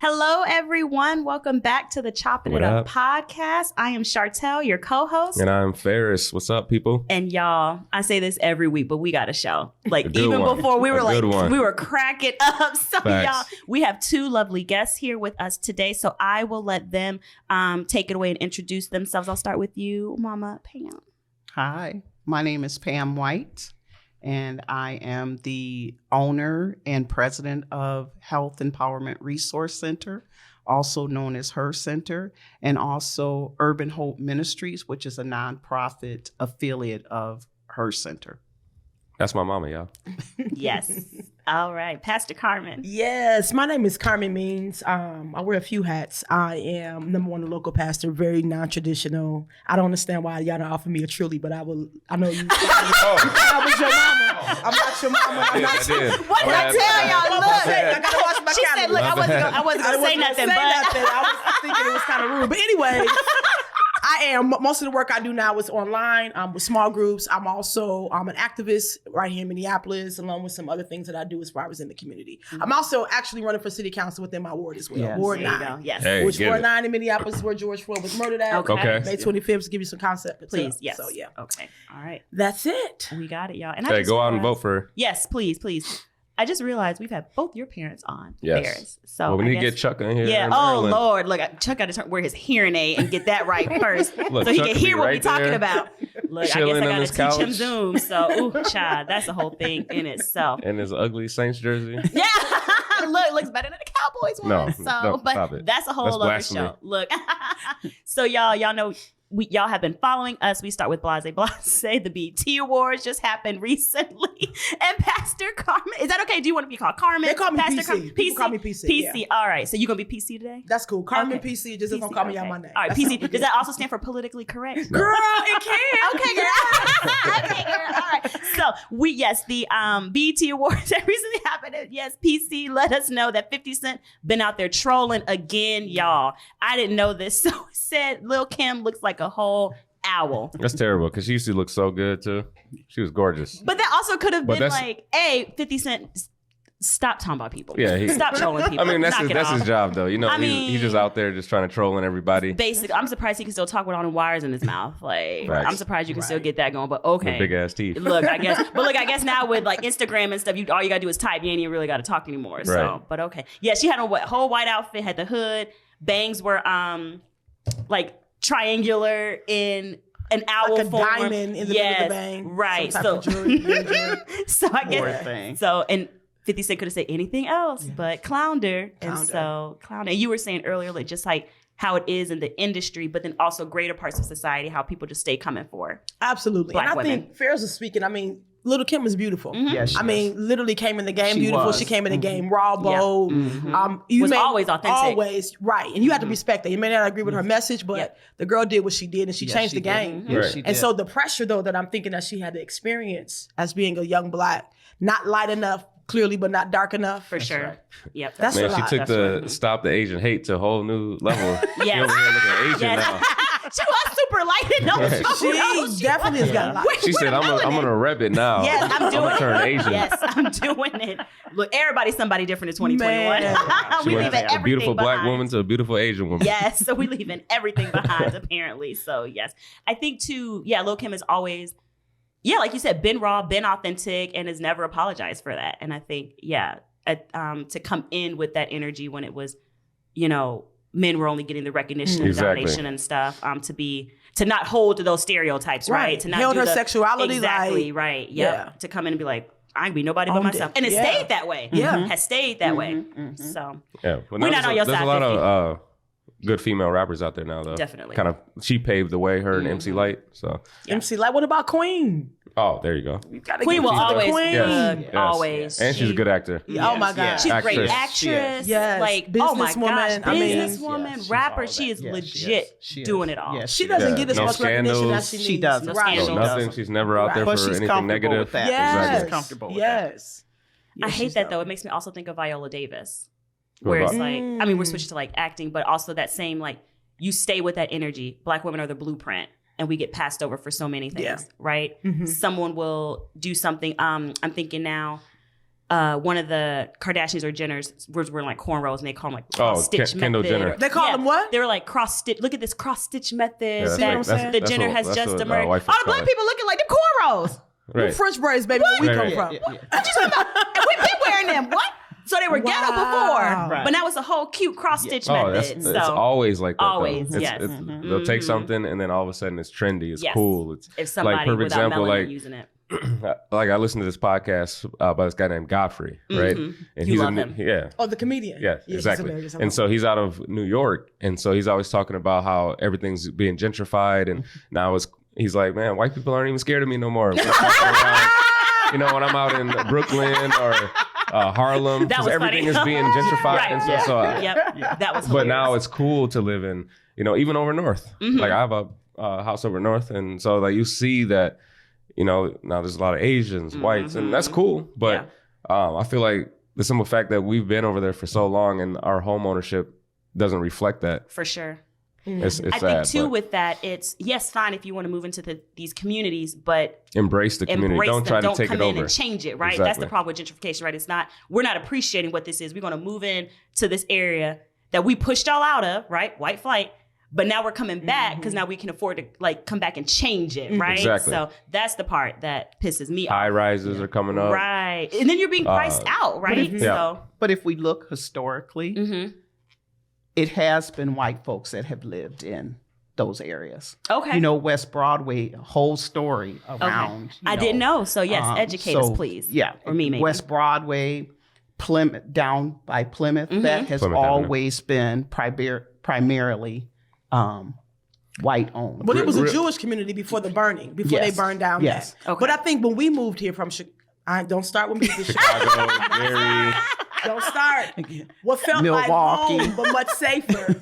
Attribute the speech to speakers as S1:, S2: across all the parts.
S1: Hello, everyone. Welcome back to the Chopping It Up podcast. I am Chartel, your co-host.
S2: And I'm Ferris. What's up, people?
S1: And y'all, I say this every week, but we got a show. Like, even
S2: one.
S1: before we were
S2: We
S1: were cracking up. So, y'all, we have two lovely guests here with us today. So I will let them take it away and introduce themselves. I'll start with you, Mama Pam.
S3: Hi, my name is Pam White, and I am the owner and president of Health Empowerment Resource Center, also known as H.E.R Center, and also Urban Hope Ministries, which is a nonprofit affiliate of H.E.R Center.
S2: That's my mama, y'all.
S1: Yes. All right. Pastor Carmen.
S4: Yes, my name is Carmen Means. I wear a few hats. I am number one, the local pastor, very non-traditional. I don't understand why y'all don't offer me a truly, but I know you. I was your mama. I'm not your mama. I'm not your mama.
S1: What did I tell y'all? Look.
S4: I gotta watch my
S1: She
S4: calendar.
S1: said, look, I wasn't going to say nothing, but.
S4: I was thinking it was kind of rude. But anyway, I am. Most of the work I do now is online with small groups. I'm an activist right here in Minneapolis, along with some other things that I do as far as in the community. Mm-hmm. I'm also actually running for city council within my ward as well.
S3: Yes.
S4: Ward
S1: There you
S4: 9.
S1: go. Yes.
S2: Hey,
S4: Which Ward
S2: it.
S4: 9 in Minneapolis is where George Floyd was murdered at.
S1: Okay.
S4: May 25th, to give you some concept.
S1: Please, yes.
S4: So, yeah.
S1: Okay. All right.
S4: That's it.
S1: We got it, y'all. And
S2: Hey, go out and vote for her.
S1: Yes, please. I just realized we've had both your parents on.
S2: Yes.
S1: Ferris. So
S2: Well, we need to get Chuck in here.
S1: Yeah.
S2: in
S1: Oh,
S2: Maryland.
S1: Lord. Look, Chuck got to wear his hearing aid and get that right first
S2: Look,
S1: so he
S2: Chuck
S1: can
S2: could
S1: hear
S2: be
S1: what
S2: right
S1: we're talking
S2: there,
S1: about. Look, I
S2: chilling
S1: guess I
S2: on
S1: got to
S2: his
S1: teach him
S2: couch.
S1: Zoom. So, ooh, child, that's a whole thing in itself.
S2: In his ugly Saints jersey.
S1: Yeah. Look, looks better than the Cowboys one.
S2: No,
S1: So, but
S2: stop it.
S1: that's a whole
S2: That's
S1: other
S2: blasphemy.
S1: show. Look. So y'all know y'all have been following us. We start with Blase. The BET Awards just happened recently. And Pastor Carmen, is that okay? Do you want to be called Carmen?
S4: They call me
S1: Pastor
S4: PC.
S1: Carmen?
S4: People call me PC,
S1: PC.
S4: yeah.
S1: All right. So you going to be PC today?
S4: That's cool. Carmen
S1: Okay.
S4: PC, just
S1: PC,
S4: don't call me out
S1: okay.
S4: my name.
S1: All right,
S4: That's
S1: PC.
S4: all.
S1: Does that also stand for politically correct?
S4: Girl, it can.
S1: Okay, girl. Okay, girl. All right. So the BET Awards that recently happened. Yes, PC let us know that 50 Cent been out there trolling again, y'all. I didn't know this. So it said Lil' Kim looks like a whole owl.
S2: That's terrible because she used to look so good too. She was gorgeous.
S1: But that also could have
S2: But
S1: been
S2: that's-
S1: like, hey, 50 Cent, stop talking about people.
S2: Yeah,
S1: stop trolling people.
S2: I mean, that's
S1: Knock it
S2: his
S1: off.
S2: job though. You know,
S1: I
S2: he's just
S1: mean-
S2: out there just trying to troll on everybody.
S1: Basically, I'm surprised he can still talk with all the wires in his mouth. Like,
S2: Facts.
S1: I'm surprised you can still get that going. But okay,
S2: With big ass teeth.
S1: I guess now with like Instagram and stuff, all you gotta do is type. You ain't even really gotta talk anymore. So,
S2: Right.
S1: but okay, yeah, she had a whole white outfit, had the hood, bangs were like triangular in an owl
S4: Like a
S1: form.
S4: diamond in the middle of the bang.
S1: Right.
S4: Some
S1: So,
S4: type of jewelry.
S1: so I
S3: Poor
S1: guess
S3: thing.
S1: so. And 50 Cent could have said anything else, but clowned her. And
S4: Clowned her.
S1: so clowned her. And you were saying earlier, like just like how it is in the industry, but then also greater parts of society, how people just stay coming for.
S4: Absolutely.
S1: Black
S4: and I
S1: women.
S4: think Ferris was speaking. I mean, Little Kim was beautiful.
S3: Yes, she
S4: I mean, literally came in the game
S3: She
S4: beautiful.
S3: was.
S4: She came in the game raw, bold. You
S1: Was
S4: may-
S1: always authentic.
S4: Always, right. And you have to respect that. You may not agree with her message, but
S1: Yep.
S4: the girl did what she did, and she
S3: Yes,
S4: changed
S3: she
S4: the game.
S3: did. Yes,
S2: Right.
S3: she
S4: And
S3: did.
S4: so the pressure, though, that I'm thinking that she had to experience as being a young Black, not light enough, clearly, but not dark enough.
S1: For sure.
S3: right.
S1: Yep.
S4: That's
S2: Man,
S4: a
S2: she
S4: lot.
S2: took
S3: That's
S2: the
S3: right.
S2: stop the Asian hate to a whole new level. She
S1: Yes.
S2: over here looking Asian
S1: Yes.
S2: now.
S1: She was super light and no
S2: Right.
S4: She definitely has got a lot.
S2: She said, I'm gonna rep it now.
S1: Yes, I'm doing
S2: gonna turn
S1: it.
S2: Asian.
S1: Yes, I'm doing it. Look, everybody's somebody different in 2021.
S4: Man.
S2: She
S1: we
S2: went
S1: leaving
S2: from a beautiful
S1: everything
S2: black
S1: behind.
S2: woman to a beautiful Asian woman.
S1: Yes, so we leaving everything behind apparently. So yes, I think too. Yeah, Lil' Kim is always, like you said, been raw, been authentic, and has never apologized for that. And I think to come in with that energy when it was, men were only getting the recognition and
S2: Exactly.
S1: domination and stuff. To not hold to those stereotypes, right?
S4: Right.
S1: To not
S4: Held
S1: do
S4: her
S1: the,
S4: sexuality,
S1: exactly
S4: like-
S1: right. Yep.
S4: Yeah.
S1: To come in and be like, I can be nobody but
S4: Owned it.
S1: myself, and it
S4: Yeah.
S1: stayed that way.
S4: Yeah.
S1: Has stayed that way. So
S2: Yeah, but
S1: We're
S2: now
S1: not on your
S2: there's
S1: side,
S2: a lot of good female rappers out there now, though.
S1: Definitely.
S2: Kind of, she paved the way, her and MC Light. So,
S4: MC Light, what about Queen?
S2: oh, there you go.
S4: You gotta
S1: Queen
S4: give
S1: will
S4: it to
S1: always
S4: Queen.
S2: Yes.
S1: look,
S2: Yes.
S1: always.
S2: And she's a good actor.
S4: Yeah, oh my God.
S3: Yes,
S1: She's a great
S2: Actress.
S1: actress.
S4: Yes.
S1: Like, oh my gosh,
S4: Businesswoman. I mean,
S1: businesswoman,
S3: yes, she's
S1: rapper.
S3: all
S1: She
S3: that.
S1: is
S3: Yes,
S1: legit
S3: she is.
S1: doing it all.
S3: Yes,
S4: She doesn't
S2: Yeah.
S4: get as
S2: No
S4: much recognition
S2: scandals.
S4: as she needs.
S3: She doesn't.
S1: No
S4: Right.
S1: scandals.
S2: No, nothing. She's never out there
S3: But
S2: for
S3: she's
S2: anything
S3: comfortable
S2: negative.
S3: with that.
S4: Yes.
S3: She's comfortable with
S4: yes.
S1: I
S4: Yes,
S1: hate
S4: she's
S1: that
S4: dope.
S1: though. It makes me also think of Viola Davis.
S2: What
S1: Where it's
S2: about?
S1: like, I mean, we're switching to like acting, but also that same like, you stay with that energy. Black women are the blueprint. And we get passed over for so many things,
S4: Yeah.
S1: right?
S4: Mhm.
S1: Someone will do something. I'm thinking now, one of the Kardashians or Jenners was wearing like cornrows, and they call them like cross-stitch
S2: Kendall
S1: method.
S2: Jenner.
S4: They call them what?
S1: They were like cross-stitch. Look at this cross-stitch method
S4: See what I'm saying?
S1: that the Jenner has just emerged.
S2: White
S1: All
S2: folks
S1: the black
S2: call it.
S1: people looking like the cornrows.
S2: Right.
S4: French braids, baby. Where we
S2: Right,
S4: come
S2: right.
S4: from?
S1: What you talking about? And we've been wearing them. What? So they were ghetto before,
S3: Right.
S1: but now it's a whole cute cross-stitch
S2: Oh,
S1: method.
S2: it's
S1: So
S2: always like that.
S1: always,
S2: though.
S1: yes.
S2: They'll take something and then all of a sudden it's trendy. It's
S1: Yes.
S2: cool. It's
S1: if somebody
S2: perfect
S1: without
S2: example,
S1: melanin
S2: like-
S1: using it.
S2: like I listened to this podcast by this guy named Godfrey, right? And
S1: You love
S2: in,
S1: him.
S2: yeah.
S4: Oh, the comedian.
S2: Yeah,
S4: he's
S2: exactly.
S4: hilarious. I
S2: And
S4: love
S2: so he's out of New York, and so he's always talking about how everything's being gentrified, and now he's like, man, white people aren't even scared of me no more. When I'm out in Brooklyn or Harlem,
S1: That
S2: because
S1: was
S2: everything
S1: funny.
S2: is being gentrified,
S1: Right.
S2: and so,
S1: Yeah. Yep. That was.
S2: but now
S1: hilarious.
S2: it's cool to live in, even over north. Like I have a house over north, and so like you see that, now there's a lot of Asians, whites, and that's cool. But I feel like the simple fact that we've been over there for so long and our home ownership doesn't reflect that.
S1: for sure.
S2: It's
S1: I
S2: sad.
S1: think too
S2: but
S1: with that, it's yes, fine if you want to move into these communities, but
S2: embrace the community.
S1: embrace
S2: Don't
S1: them.
S2: try to
S1: Don't
S2: take
S1: come
S2: it
S1: in
S2: over.
S1: and change it, right? That's the
S2: Exactly.
S1: problem with gentrification, right? We're not appreciating what this is. We're going to move in to this area that we pushed all out of, right? White flight. But now we're coming back because now we can afford to like come back and change it, right?
S2: Exactly.
S1: So that's the part that pisses me off.
S2: High rises are coming up.
S1: Right. And then you're being priced out, right? So
S3: But if we look historically, it has been white folks that have lived in those areas.
S1: okay.
S3: West Broadway, whole story around.
S1: I didn't know. So yes, educate us, please.
S3: Yeah,
S1: Or me, maybe.
S3: West Broadway, Plymouth, down by Plymouth, that has
S2: Plymouth Avenue.
S3: always been primarily white owned.
S4: But it was a Jewish community before the burning, before
S3: Yes.
S4: they burned down
S3: Yes.
S4: that.
S1: Okay.
S4: But I think when we moved here from don't start with me. Chicago.
S2: Chicago, Gary.
S4: Don't start. What felt
S3: Milwaukee.
S4: like home, but much safer,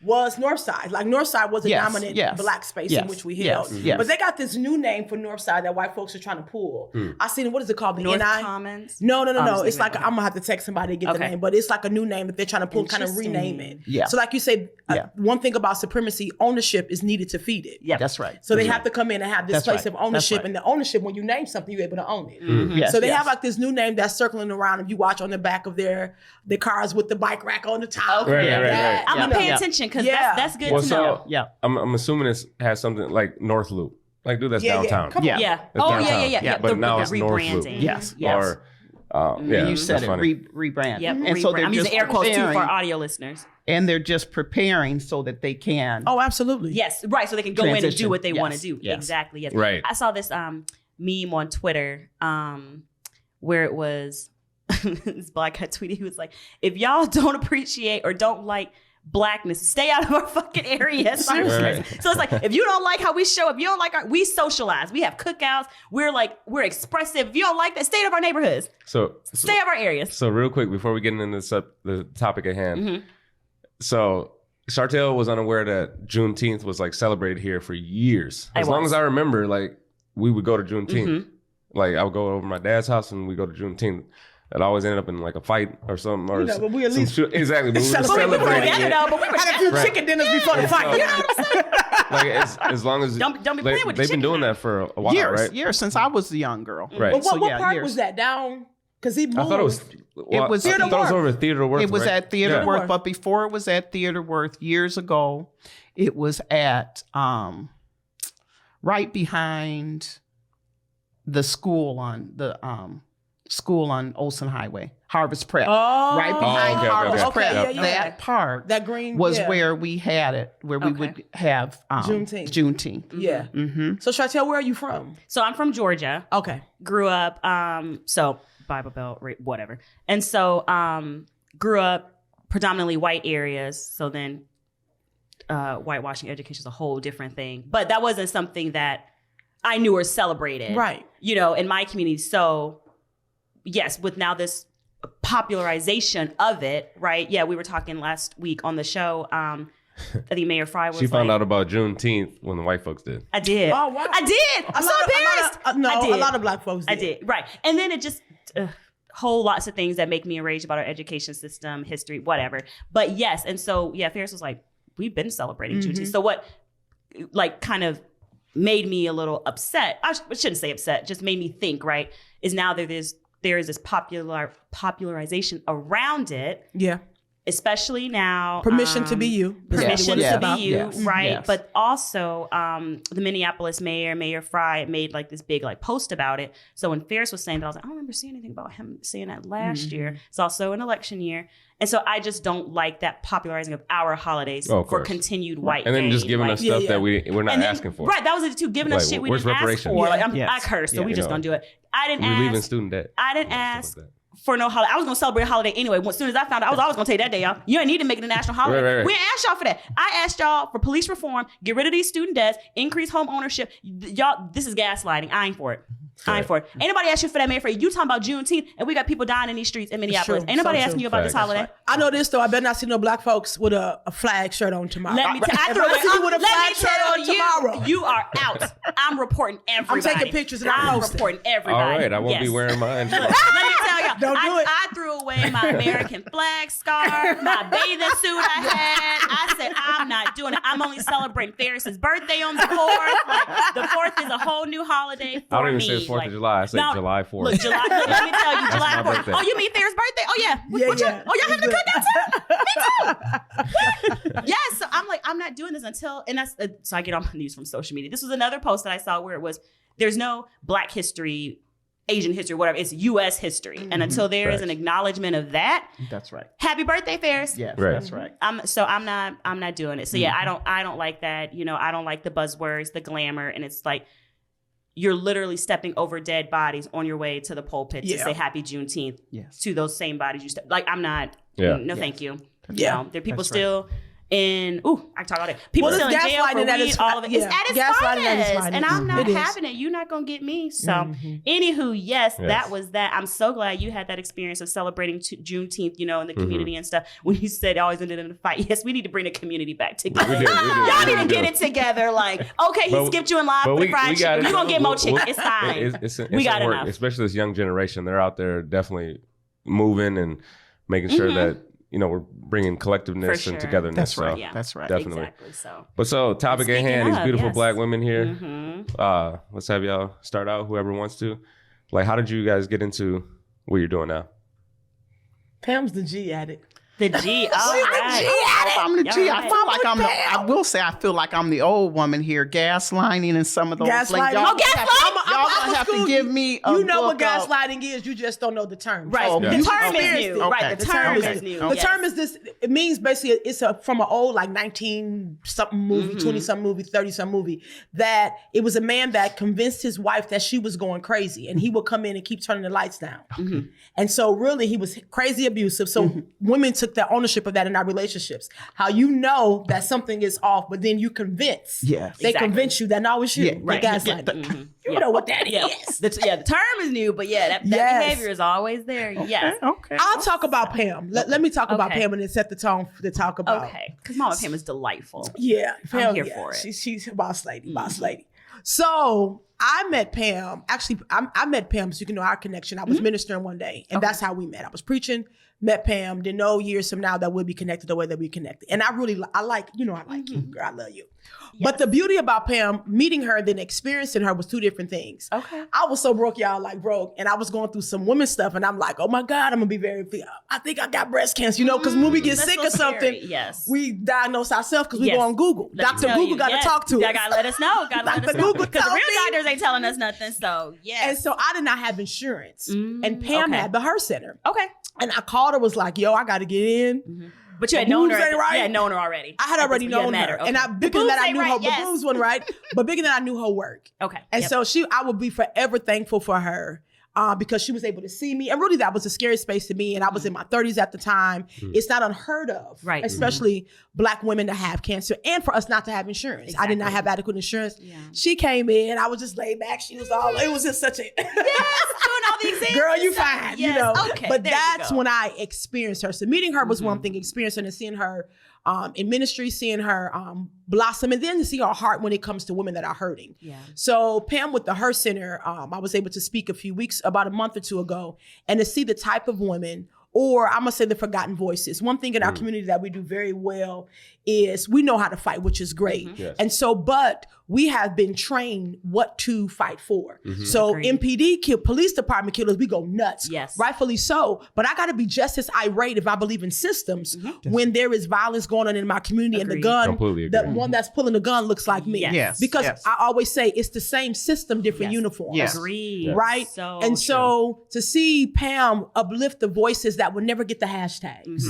S4: was Northside. Like Northside was a
S3: Yes,
S4: dominant
S3: yes,
S4: black space
S3: yes,
S4: in which we
S3: yes,
S4: held.
S3: yes.
S4: But they got this new name for Northside that white folks are trying to pull. I seen it. What is it called? The
S1: North
S4: NI?
S1: Commons.
S4: No.
S1: just
S4: It's like
S1: thinking.
S4: I'm gonna have to text somebody to get the
S1: Okay.
S4: name, but it's like a new name that they're trying to pull, kind of rename it.
S3: Yeah.
S4: So like you say,
S3: Yeah.
S4: one thing about supremacy, ownership is needed to feed it.
S1: Yep.
S3: That's right.
S4: So they have to come in and have this
S3: That's
S4: place
S3: right.
S4: of ownership,
S3: That's right.
S4: and the ownership, when you name something, you're able to own it.
S3: Yes,
S4: So they
S3: yes.
S4: have like this new name that's circling around. If you watch on the back of their cars with the bike rack on the top,
S2: Right,
S3: Yeah.
S2: right.
S1: I'm
S3: Yeah.
S1: gonna pay
S3: Yeah.
S1: attention because
S4: Yeah.
S1: that's good
S2: Well,
S1: to
S2: so
S1: know.
S3: Yeah.
S2: I'm assuming this has something like North Loop. Like, dude, that's
S4: Yeah, yeah.
S2: downtown.
S4: Come on.
S3: Yeah.
S1: Yeah.
S2: It's
S1: Oh,
S2: downtown.
S1: yeah.
S2: But
S1: The
S2: now it's North Loop.
S1: rebranding.
S3: Yes.
S2: Or, yeah,
S3: You said
S2: that's
S3: it,
S2: funny.
S3: rebrand.
S1: Yep.
S3: And so they're
S1: I'm
S3: just
S1: using air quotes too for
S3: preparing,
S1: our audio listeners.
S3: and they're just preparing so that they can.
S4: Oh, absolutely.
S1: Yes, right. So they can go in and do
S3: Transition.
S1: what they want to
S3: Yes,
S1: do.
S3: yes.
S1: Exactly. Yes.
S2: Right.
S1: I saw this meme on Twitter where it was this black guy tweeted. He was like, "If y'all don't appreciate or don't like blackness, stay out of our fucking area."
S2: Seriously.
S1: So it's like, if you don't like how we show, if you don't like we socialize, we have cookouts, we're expressive. If you don't like that, stay out of our neighborhoods, stay out of our areas.
S2: So real quick, before we get into the topic at hand,
S1: Mm-hmm.
S2: so Chartel was unaware that Juneteenth was like celebrated here for years. As long as I remember, like we would go to Juneteenth.
S1: Mm-hmm.
S2: Like I would go over to my dad's house and we go to Juneteenth. It always ended up in like a fight or something. Or
S4: but we at
S2: some
S4: least
S2: shit. Exactly. But we were
S4: celebrating.
S2: celebrating
S1: Yeah,
S2: it.
S1: no, but we were
S4: Had a few
S2: Right.
S4: chicken dinners before the fight.
S2: You know what I'm saying? Like as long as
S1: Don't be playing with the
S2: they've been
S1: chicken
S2: doing
S1: now.
S2: that for a while,
S3: years,
S2: right?
S3: years since I was a young girl.
S2: Right.
S4: But what
S3: yeah,
S4: part
S3: years.
S4: was that down? Because he moved.
S2: I thought it was. Well,
S3: was
S2: I thought it was
S4: Theater
S2: over at Theater Worth.
S3: It was
S2: right?
S3: at Theater
S2: Yeah.
S3: Worth, but before it was at Theater Worth years ago, it was at right behind the school on Olsen Highway, Harvest Prep.
S4: Oh.
S3: Right behind
S2: okay, okay,
S3: Harvest
S2: okay.
S3: Prep.
S4: Yeah, yeah.
S3: That park
S4: That green
S3: was
S4: yeah.
S3: where we had it, where we
S1: Okay.
S3: would have
S4: Juneteenth.
S3: Juneteenth.
S4: Yeah.
S3: Mm-hmm.
S4: So Chartel, where are you from?
S1: So I'm from Georgia.
S4: Okay.
S1: Grew up, so Bible Belt, whatever. And so grew up predominantly white areas. So then whitewashing education is a whole different thing. But that wasn't something that I knew or celebrated.
S4: Right.
S1: You know, in my community. So yes, with now this popularization of it, right? Yeah, we were talking last week on the show. I think Mayor Fry was
S2: She found
S1: like,
S2: out about Juneteenth when the white folks did.
S1: I did.
S4: Oh, wow.
S1: I did. I'm so embarrassed. I did.
S4: A lot of black folks did.
S1: I did. Right. And then it just whole lots of things that make me enraged about our education system, history, whatever. But yes. And so, yeah, Ferris was like, we've been celebrating Juneteenth. So what like kind of made me a little upset, I shouldn't say upset, just made me think, right, is now there's there is this popularization around it.
S4: Yeah.
S1: Especially now.
S4: Permission to be you.
S1: Permission to be you,
S3: Yes.
S1: right?
S3: Yes.
S1: But also, the Minneapolis Mayor Fry, made like this big like post about it. So when Ferris was saying that, I was like, I don't remember seeing anything about him saying that last year. It's also an election year. And so I just don't like that popularizing of our holidays for continued white
S2: and then
S1: gain.
S2: just giving us stuff that we're not
S1: and then,
S2: asking for.
S1: Right, that was it too. Giving us shit we
S2: where's
S1: didn't ask
S2: reparations?
S1: for. Like,
S3: Yes.
S1: I cursed, so we just gonna do it. I didn't
S2: Relieving
S1: ask.
S2: student debt.
S1: I didn't ask for no holiday. I was gonna celebrate a holiday anyway. As soon as I found out, I was always gonna take that day off. You ain't need to make it a national holiday.
S2: Right.
S1: We ain't asked y'all for that. I asked y'all for police reform, get rid of these student debts, increase home ownership. Y'all, this is gaslighting. I ain't for it. I ain't for it. Ain't nobody asked you for that, man. For you talking about Juneteenth, and we got people dying in these streets in Minneapolis.
S4: true.
S1: Ain't nobody
S4: So
S1: asking
S4: true.
S1: you about this holiday.
S4: I know this though. I better not see no black folks with a flag shirt on tomorrow.
S1: Let me tell
S4: If I see you with a flag shirt on tomorrow,
S1: you are out. I'm reporting everybody.
S4: I'm taking pictures and I'm posting.
S1: reporting everybody.
S2: All right, I won't be
S1: Yes.
S2: wearing mine.
S1: Let me tell y'all,
S4: Don't do it.
S1: I threw away my American flag scarf, my bathing suit I had. I said, I'm not doing it. I'm only celebrating Ferris's birthday on the 4th. Like, the 4th is a whole new holiday for
S2: I don't even
S1: me.
S2: say 4th of July. I say
S1: no,
S2: July 4th.
S1: Look, let me tell you,
S2: That's
S1: July
S2: my
S1: 4th.
S2: birthday.
S1: Oh, you mean Ferris' birthday? Oh, yeah.
S4: Yeah.
S1: Oh, y'all having a good day too? Yes, so I'm like, I'm not doing this until, and that's, so I get all my news from social media. This was another post that I saw where it was, there's no Black history, Asian history, whatever, it's U.S. history. And until there is an acknowledgement of that,
S3: That's right.
S1: happy birthday, Ferris.
S3: Yes,
S2: Right.
S3: that's right.
S1: I'm not doing it. So yeah, I don't like that. You know, I don't like the buzzwords, the glamour, and it's like, you're literally stepping over dead bodies on your way to the pulpit to say happy Juneteenth to those same bodies you like, I'm not, thank you.
S4: Yeah.
S1: You know, there are people
S3: That's
S1: still in, I can talk all day. People still in jail for weed, all of it. It's at its finest. And I'm not having it. You're not going to get me. So anywho, yes, that was that. I'm so glad you had that experience of celebrating Juneteenth, you know, in the community and stuff. When you said it always ended in a fight. Yes, we need to bring the community back together.
S2: We do.
S1: Y'all need to get it together. Like, okay, he skipped you in line for the fried chicken. You're going to get more chicken. It's time. We got enough.
S2: Especially this young generation. They're out there definitely moving and making sure that, you know, we're bringing collectiveness and togetherness.
S3: That's right.
S2: So,
S3: Yeah. That's right.
S2: Definitely.
S1: Exactly. So.
S2: But so, topic at hand, these beautiful Black women here.
S1: Mm-hmm.
S2: Let's have y'all start out, whoever wants to. Like, how did you guys get into what you're doing now?
S4: Pam's the G addict.
S1: The G. All right.
S3: I'm the G.
S1: All
S3: I feel like I will say I feel like I'm the old woman here, gaslighting and some of those.
S4: Gaslighting.
S3: Like, y'all gonna have to give me a
S4: You know what
S3: book of-
S4: gaslighting is. You just don't know the term.
S1: Right.
S3: Oh,
S1: The
S3: okay.
S1: term is
S3: Okay.
S1: new.
S3: Okay.
S1: Right. The term is new.
S4: The term is this. It means basically it's from an old like 19-something movie, 20-something movie, 30-something movie. That it was a man that convinced his wife that she was going crazy, and he would come in and keep turning the lights down. And so really he was crazy abusive. So women took that ownership of that in our relationships. How you know that something is off, but then you convince.
S3: Yes.
S4: They
S1: Exactly.
S4: convince you that no, it's you.
S3: Yeah,
S4: Right.
S3: right.
S4: You know what that is.
S1: The term is new, but that
S4: Yes.
S1: behavior is always there. Yes.
S3: Okay.
S4: I'll talk about Pam. Let me talk about Pam and then set the tone to talk about.
S1: Okay. Because Mama Pam is delightful.
S4: Yeah, Pam,
S1: here for it.
S4: She's a boss lady, boss lady. So I met Pam. Actually, I met Pam. So you can know our connection. I was ministering one day, and that's how we met. I was preaching, met Pam. Didn't know years from now that we'll be connected the way that we connected. And I like you, girl. I love you.
S1: Yes.
S4: But the beauty about Pam, meeting her, then experiencing her was two different things.
S1: Okay.
S4: I was so broke, y'all, like broke, and I was going through some women stuff, and I'm like, oh my God, I'm gonna be I think I got breast cancer, because when we get
S1: That's
S4: sick
S1: so
S4: or something,
S1: scary. Yes.
S4: we diagnose ourselves because we
S1: Yes.
S4: go on Google.
S1: Let me
S4: Dr.
S1: tell
S4: Google
S1: you,
S4: got to
S1: yes.
S4: talk to us.
S1: Y'all gotta let us know. Gotta let
S4: Dr.
S1: us know.
S4: Google
S1: Because the
S4: told
S1: real
S4: me.
S1: doctors ain't telling us nothing. So yes.
S4: And so I did not have insurance. And Pam
S1: okay.
S4: had the H.E.R Center.
S1: Okay.
S4: And I called her, was like, yo, I got to get in.
S1: But you had
S4: The
S1: known her.
S4: boobs ain't right.
S1: You had known her already.
S4: I had already known her. And bigger than that, I knew her. The boobs wasn't right. But bigger than I knew her work.
S1: Okay.
S4: And so I would be forever thankful for her. Because she was able to see me. And really, that was a scary space to me. And I was in my 30s at the time. It's not unheard of,
S1: Right.
S4: especially Black women to have cancer and for us not to have insurance. I did not have adequate insurance.
S1: Yeah.
S4: She came in. I was just laid back. She was all, it was just such a...
S1: Yes, doing all the exams.
S4: Girl, you
S1: and stuff.
S4: fine,
S1: Yes. Okay.
S4: But
S1: there you
S4: that's
S1: go.
S4: when I experienced her. So meeting her was one thing, experiencing and seeing her in ministry, seeing her blossom, and then to see her heart when it comes to women that are hurting.
S1: Yeah.
S4: So Pam with the H.E.R Center, I was able to speak about a month or two ago, and to see the type of women or I'm gonna say the forgotten voices. One thing in our community that we do very well is we know how to fight, which is great.
S2: Yes.
S4: And so, but we have been trained what to fight for. So MPD police department killers, we go nuts.
S1: Yes.
S4: Rightfully so. But I gotta be just as irate if I believe in systems when there is violence going on in my community and the gun,
S2: Completely
S4: the
S2: agree.
S4: one that's pulling the gun looks like me.
S1: Yes.
S4: Because I always say it's the same system, different uniforms.
S3: Yes.
S1: Agreed.
S4: Right? So to see Pam uplift the voices that would never get the hashtags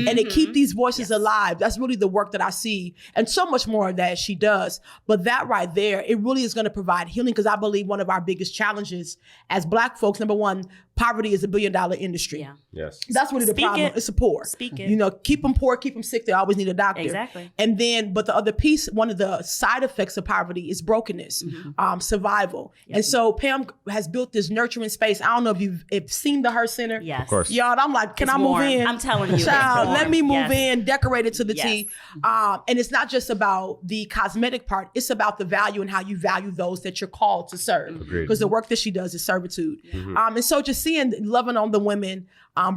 S4: and to keep these voices alive, that's really the work that I see, and so much more of that she does. But that right there, it really is going to provide healing, because I believe one of our biggest challenges as Black folks, number one, poverty is $1 billion industry.
S1: Yeah.
S2: Yes.
S4: That's really the
S1: Speak
S4: problem.
S1: it.
S4: It's the poor.
S1: Speak it.
S4: You know, keep them poor, keep them sick. They always need a doctor.
S1: Exactly.
S4: And then, but the other piece, one of the side effects of poverty is brokenness, survival. And so Pam has built this nurturing space. I don't know if you've seen the H.E.R Center.
S1: Yes.
S2: Of course.
S4: Y'all, I'm like, can
S1: It's
S4: I move
S1: warm.
S4: in?
S1: I'm telling you, it's
S4: Child,
S1: warm.
S4: let me move
S1: Yes.
S4: in, decorate it to the
S1: Yes.
S4: T. And it's not just about the cosmetic part. It's about the value and how you value those that you're called to serve.
S2: Agreed.
S4: Because the work that she does is servitude. And so just seeing, loving on the women,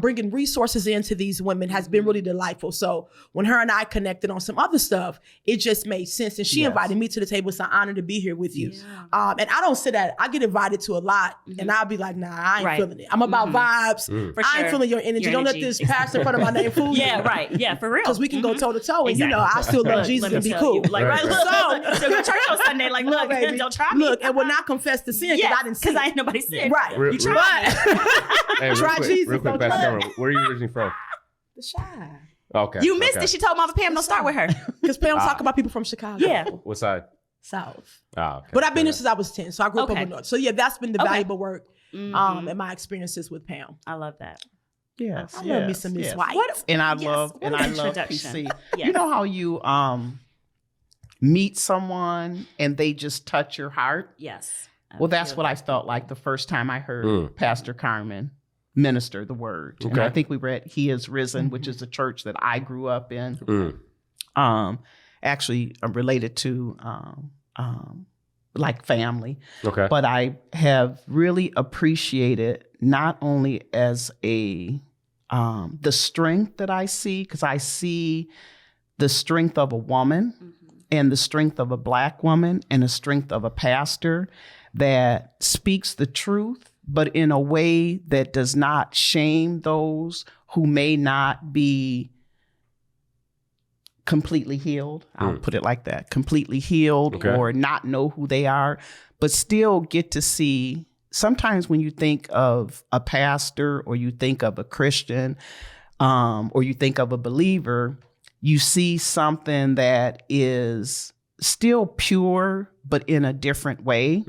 S4: bringing resources into these women has been really delightful. So when her and I connected on some other stuff, it just made sense. And she invited me to the table. It's an honor to be here with you. And I don't say that. I get invited to a lot and I'll be like, nah, I ain't feeling it. I'm about vibes.
S1: For
S4: I ain't
S1: sure.
S4: feeling your energy.
S1: Your
S4: Don't let
S1: energy.
S4: this pastor in front of my name fool you.
S1: Yeah, right. Yeah, for real.
S4: Because we can go toe to toe, and
S1: Exactly.
S4: you know I still love
S1: Look,
S4: Jesus
S1: let me
S4: and be
S1: tell
S4: cool.
S1: you, like, right, so go to church on Sunday. Like, look,
S4: baby,
S1: don't try me.
S4: look, and will not confess the sin because I didn't see
S1: because I
S4: it.
S1: ain't nobody sin.
S4: Right.
S2: Real-
S1: You
S2: real-
S1: tried.
S2: Hey, real
S4: Try
S2: quick,
S4: Jesus,
S2: real quick,
S4: don't
S2: Pastor
S4: try
S2: Carmen, where are you originally from?
S4: The shy.
S2: Okay.
S1: You missed
S2: okay.
S1: it. She told Mama Pam, don't start with her.
S4: Because Pam talk about people from Chicago.
S1: Yeah.
S2: What side?
S4: South.
S2: Ah, okay.
S4: But I've been here since I was 10, so I grew up
S1: Okay.
S4: over north. So yeah, that's been the
S1: Okay.
S4: valuable work
S1: Mhm.
S4: and my experiences with Pam.
S1: I love that.
S3: Yes,
S4: I love me some Miss White.
S3: And I
S1: Yes,
S3: love
S1: what
S3: and
S1: an
S3: I love
S1: introduction.
S3: PC.
S1: Yes.
S3: You know how you meet someone and they just touch your heart?
S1: Yes.
S3: Well, that's what I felt like the first time I heard Pastor Carmen minister the word. And I
S2: Okay.
S3: think we read He Is Risen, which is a church that I grew up in. Actually related to like family.
S2: Okay.
S3: But I have really appreciated not only as a the strength that I see, because I see the strength of a woman and the strength of a Black woman and the strength of a pastor that speaks the truth, but in a way that does not shame those who may not be completely healed. I'll put it like that, completely healed
S2: Okay.
S3: or not know who they are, but still get to see. Sometimes when you think of a pastor or you think of a Christian or you think of a believer, you see something that is still pure, but in a different way.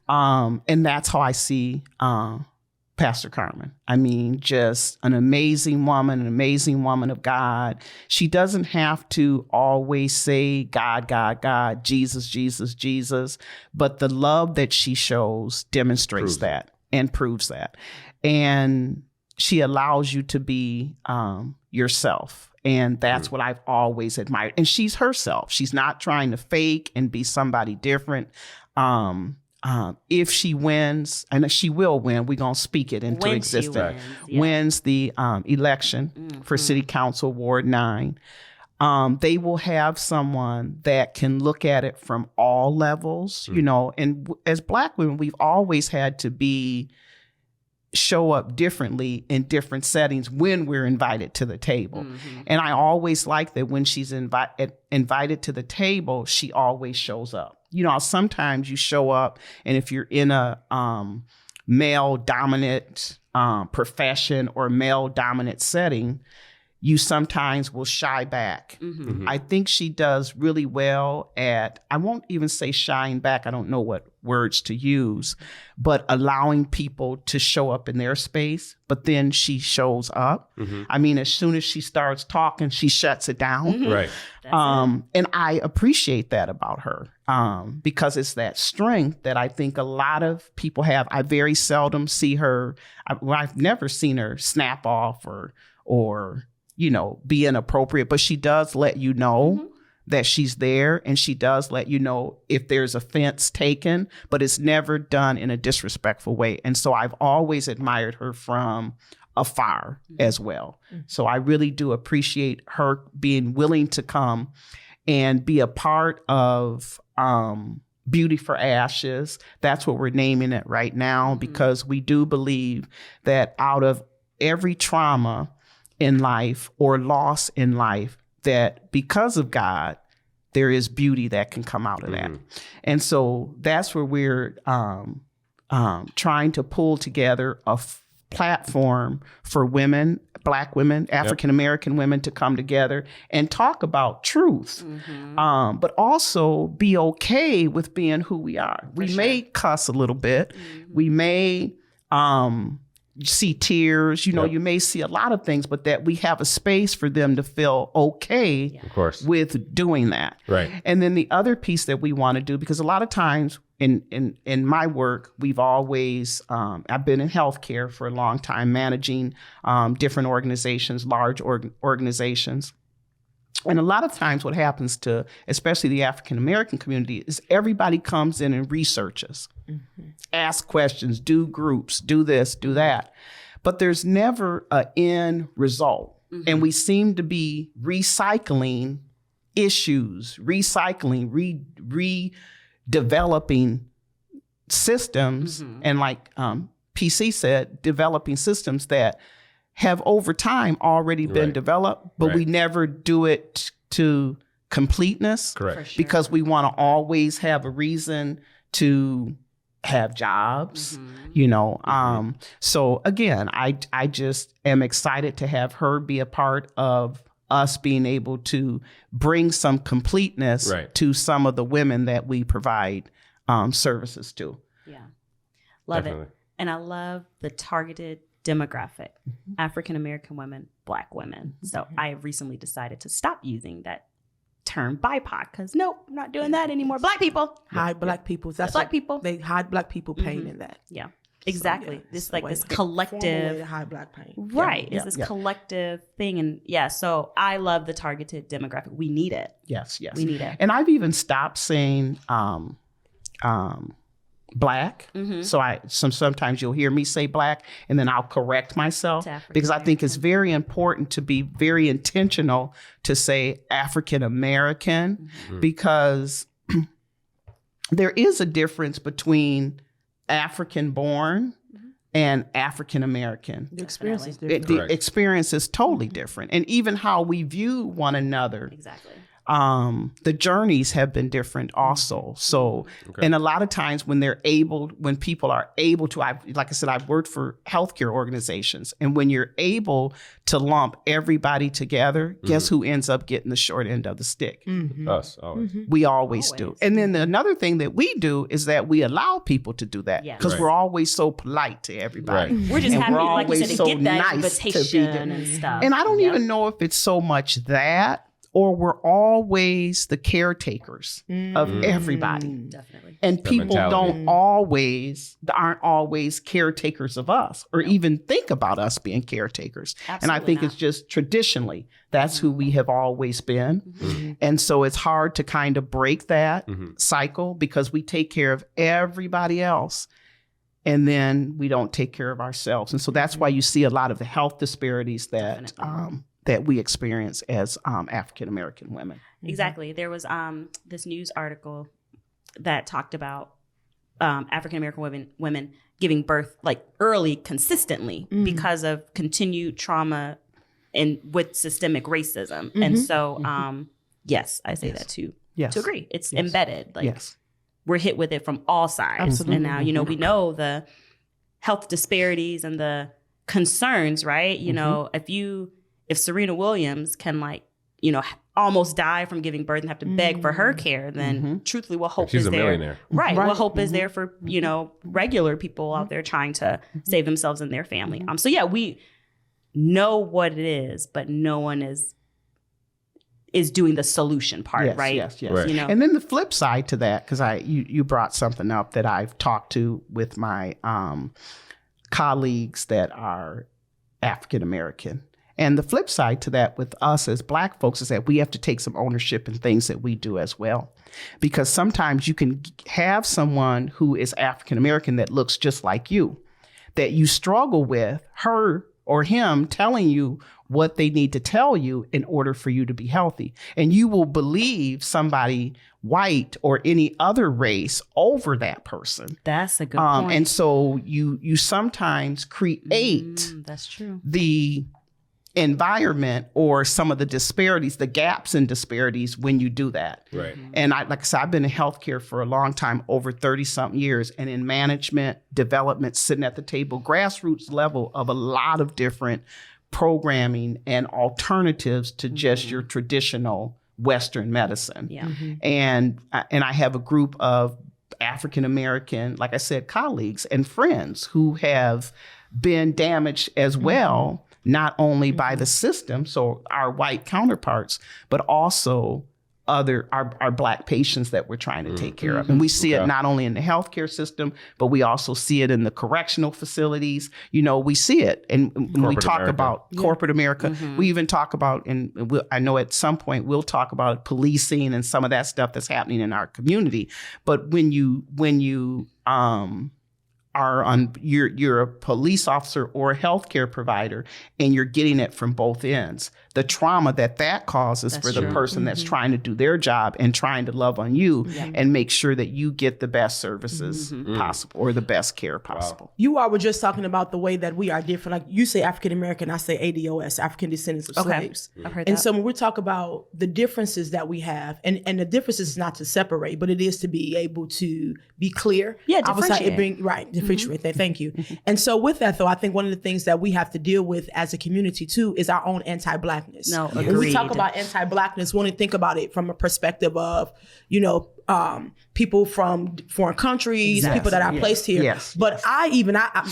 S3: And that's how I see Pastor Carmen. I mean, just an amazing woman of God. She doesn't have to always say God, God, God, Jesus, Jesus, Jesus, but the love that she shows demonstrates that and proves that. And she allows you to be yourself. And that's what I've always admired. And she's herself. She's not trying to fake and be somebody different. If she wins, and she will win, we're going to speak it into
S1: When she
S3: existence.
S1: wins, yeah.
S3: Wins the election for City Council Ward 9. They will have someone that can look at it from all levels, you know, and as Black women, we've always had to show up differently in different settings when we're invited to the table. And I always like that when she's invited to the table, she always shows up. You know, sometimes you show up and if you're in a male dominant profession or male dominant setting, you sometimes will shy back. I think she does really well at, I won't even say shying back, I don't know what words to use, but allowing people to show up in their space, but then she shows up. I mean, as soon as she starts talking, she shuts it down.
S2: Right.
S3: And I appreciate that about her because it's that strength that I think a lot of people have. I very seldom see her, I've never seen her snap off or you know, be inappropriate, but she does let you know that she's there, and she does let you know if there's offense taken, but it's never done in a disrespectful way. And so I've always admired her from afar as well. So I really do appreciate her being willing to come and be a part of Beauty for Ashes. That's what we're naming it right now, because we do believe that out of every trauma in life or loss in life, that because of God, there is beauty that can come out of that. And so that's where we're trying to pull together a platform for women, Black women, African American women to come together and talk about truth, but also be okay with being who we are. We may cuss a little bit. We may see tears, you may see a lot of things, but that we have a space for them to feel okay
S2: of course,
S3: with doing that.
S2: Right.
S3: And then the other piece that we want to do, because a lot of times in my work, we've always, I've been in healthcare for a long time, managing different organizations, large organizations. And a lot of times what happens to, especially the African American community, is everybody comes in and researches, ask questions, do groups, do this, do that. But there's never an end result. And we seem to be recycling issues, redeveloping systems. And like PC said, developing systems that have over time already been developed, but we never do it to completeness.
S2: Correct.
S1: Sure.
S3: Because we want to always have a reason to have jobs, So again, I just am excited to have her be a part of us being able to bring some completeness to some of the women that we provide services to.
S1: Yeah. Love it. And I love the targeted demographic, African American women, Black women. So I have recently decided to stop using that term BIPOC, because nope, I'm not doing that anymore. Black people.
S4: Hide Black people. That's
S1: Black people.
S4: They hide Black people pain in that.
S1: Yeah. Exactly. This like this
S4: Way
S1: collective
S4: to hide Black pain.
S1: Right. It's this collective thing. And so I love the targeted demographic. We need it.
S3: Yes.
S1: We need it.
S3: And I've even stopped saying Black. So sometimes you'll hear me say Black, and then I'll correct myself, because I think it's very important to be very intentional to say African American, because there is a difference between African born and African American.
S4: The experience is different.
S3: The experience is totally different. And even how we view one another.
S1: Exactly.
S3: The journeys have been different also. So, and a lot of times when people are able to, like I said, I've worked for healthcare organizations, and when you're able to lump everybody together, guess who ends up getting the short end of the stick?
S2: Us, always.
S3: We always do. And then another thing that we do is that we allow people to do that, because we're always so polite to everybody.
S1: We're just happy, like you said, to
S3: so
S1: get that
S3: nice
S1: invitation and stuff.
S3: And I don't even know if it's so much that, or we're always the caretakers of everybody.
S1: Definitely.
S3: And people aren't always caretakers of us, or even think about us being caretakers.
S1: Absolutely
S3: and I think
S1: not.
S3: it's just traditionally, that's who we have always been. And so it's hard to kind of break that cycle, because we take care of everybody else, and then we don't take care of ourselves. And so that's why you see a lot of the health disparities that that we experience as African American women.
S1: Exactly. There was this news article that talked about African American women giving birth like early, consistently, because of continued trauma and with systemic racism. And so, yes, I say that too.
S3: Yes.
S1: To agree, it's embedded. Like we're hit with it from all sides.
S4: Absolutely.
S1: And now, we know the health disparities and the concerns, right? If Serena Williams can almost die from giving birth and have to beg for her care, then truthfully, what hope
S2: She's
S1: is
S2: a
S1: there?
S2: millionaire.
S1: Right. What hope is there for, regular people out there trying to save themselves and their family? So yeah, we know what it is, but no one is doing the solution part, right?
S3: Yes.
S2: Right.
S3: And then the flip side to that, because you brought something up that I've talked to with my colleagues that are African American. And the flip side to that with us as Black folks is that we have to take some ownership in things that we do as well. Because sometimes you can have someone who is African American that looks just like you, that you struggle with her or him telling you what they need to tell you in order for you to be healthy. And you will believe somebody white or any other race over that person.
S1: That's a good point.
S3: And so you sometimes create
S1: that's true.
S3: the environment or some of the disparities, the gaps in disparities when you do that.
S2: Right.
S3: And like I said, I've been in healthcare for a long time, over 30-something years, and in management, development, sitting at the table, grassroots level of a lot of different programming and alternatives to just your traditional Western medicine.
S1: Yeah.
S3: And I have a group of African American, like I said, colleagues and friends who have been damaged as well, not only by the system, so our white counterparts, but also our Black patients that we're trying to take care of. And we see it not only in the healthcare system, but we also see it in the correctional facilities. You know, we see it. And when we talk about corporate America, we even talk about, and I know at some point we'll talk about policing and some of that stuff that's happening in our community. But when you you're a police officer or a healthcare provider, and you're getting it from both ends. The trauma that causes for the person that's trying to do their job and trying to love on you and make sure that you get the best services possible or the best care possible.
S2: Wow.
S4: You all were just talking about the way that we are different. Like you say African American, I say ADOS, African Descendants of Slaves.
S1: I've heard
S4: And
S1: that.
S4: so when we talk about the differences that we have, and the differences is not to separate, but it is to be able to be clear.
S1: Yeah,
S4: differentiate. Differentiate. Thank you. And so with that though, I think one of the things that we have to deal with as a community too is our own anti-Blackness.
S1: No, agreed.
S4: When we talk about anti-Blackness, we want to think about it from a perspective of, you know, people from foreign countries, people that are placed here.
S3: Yes.
S4: But I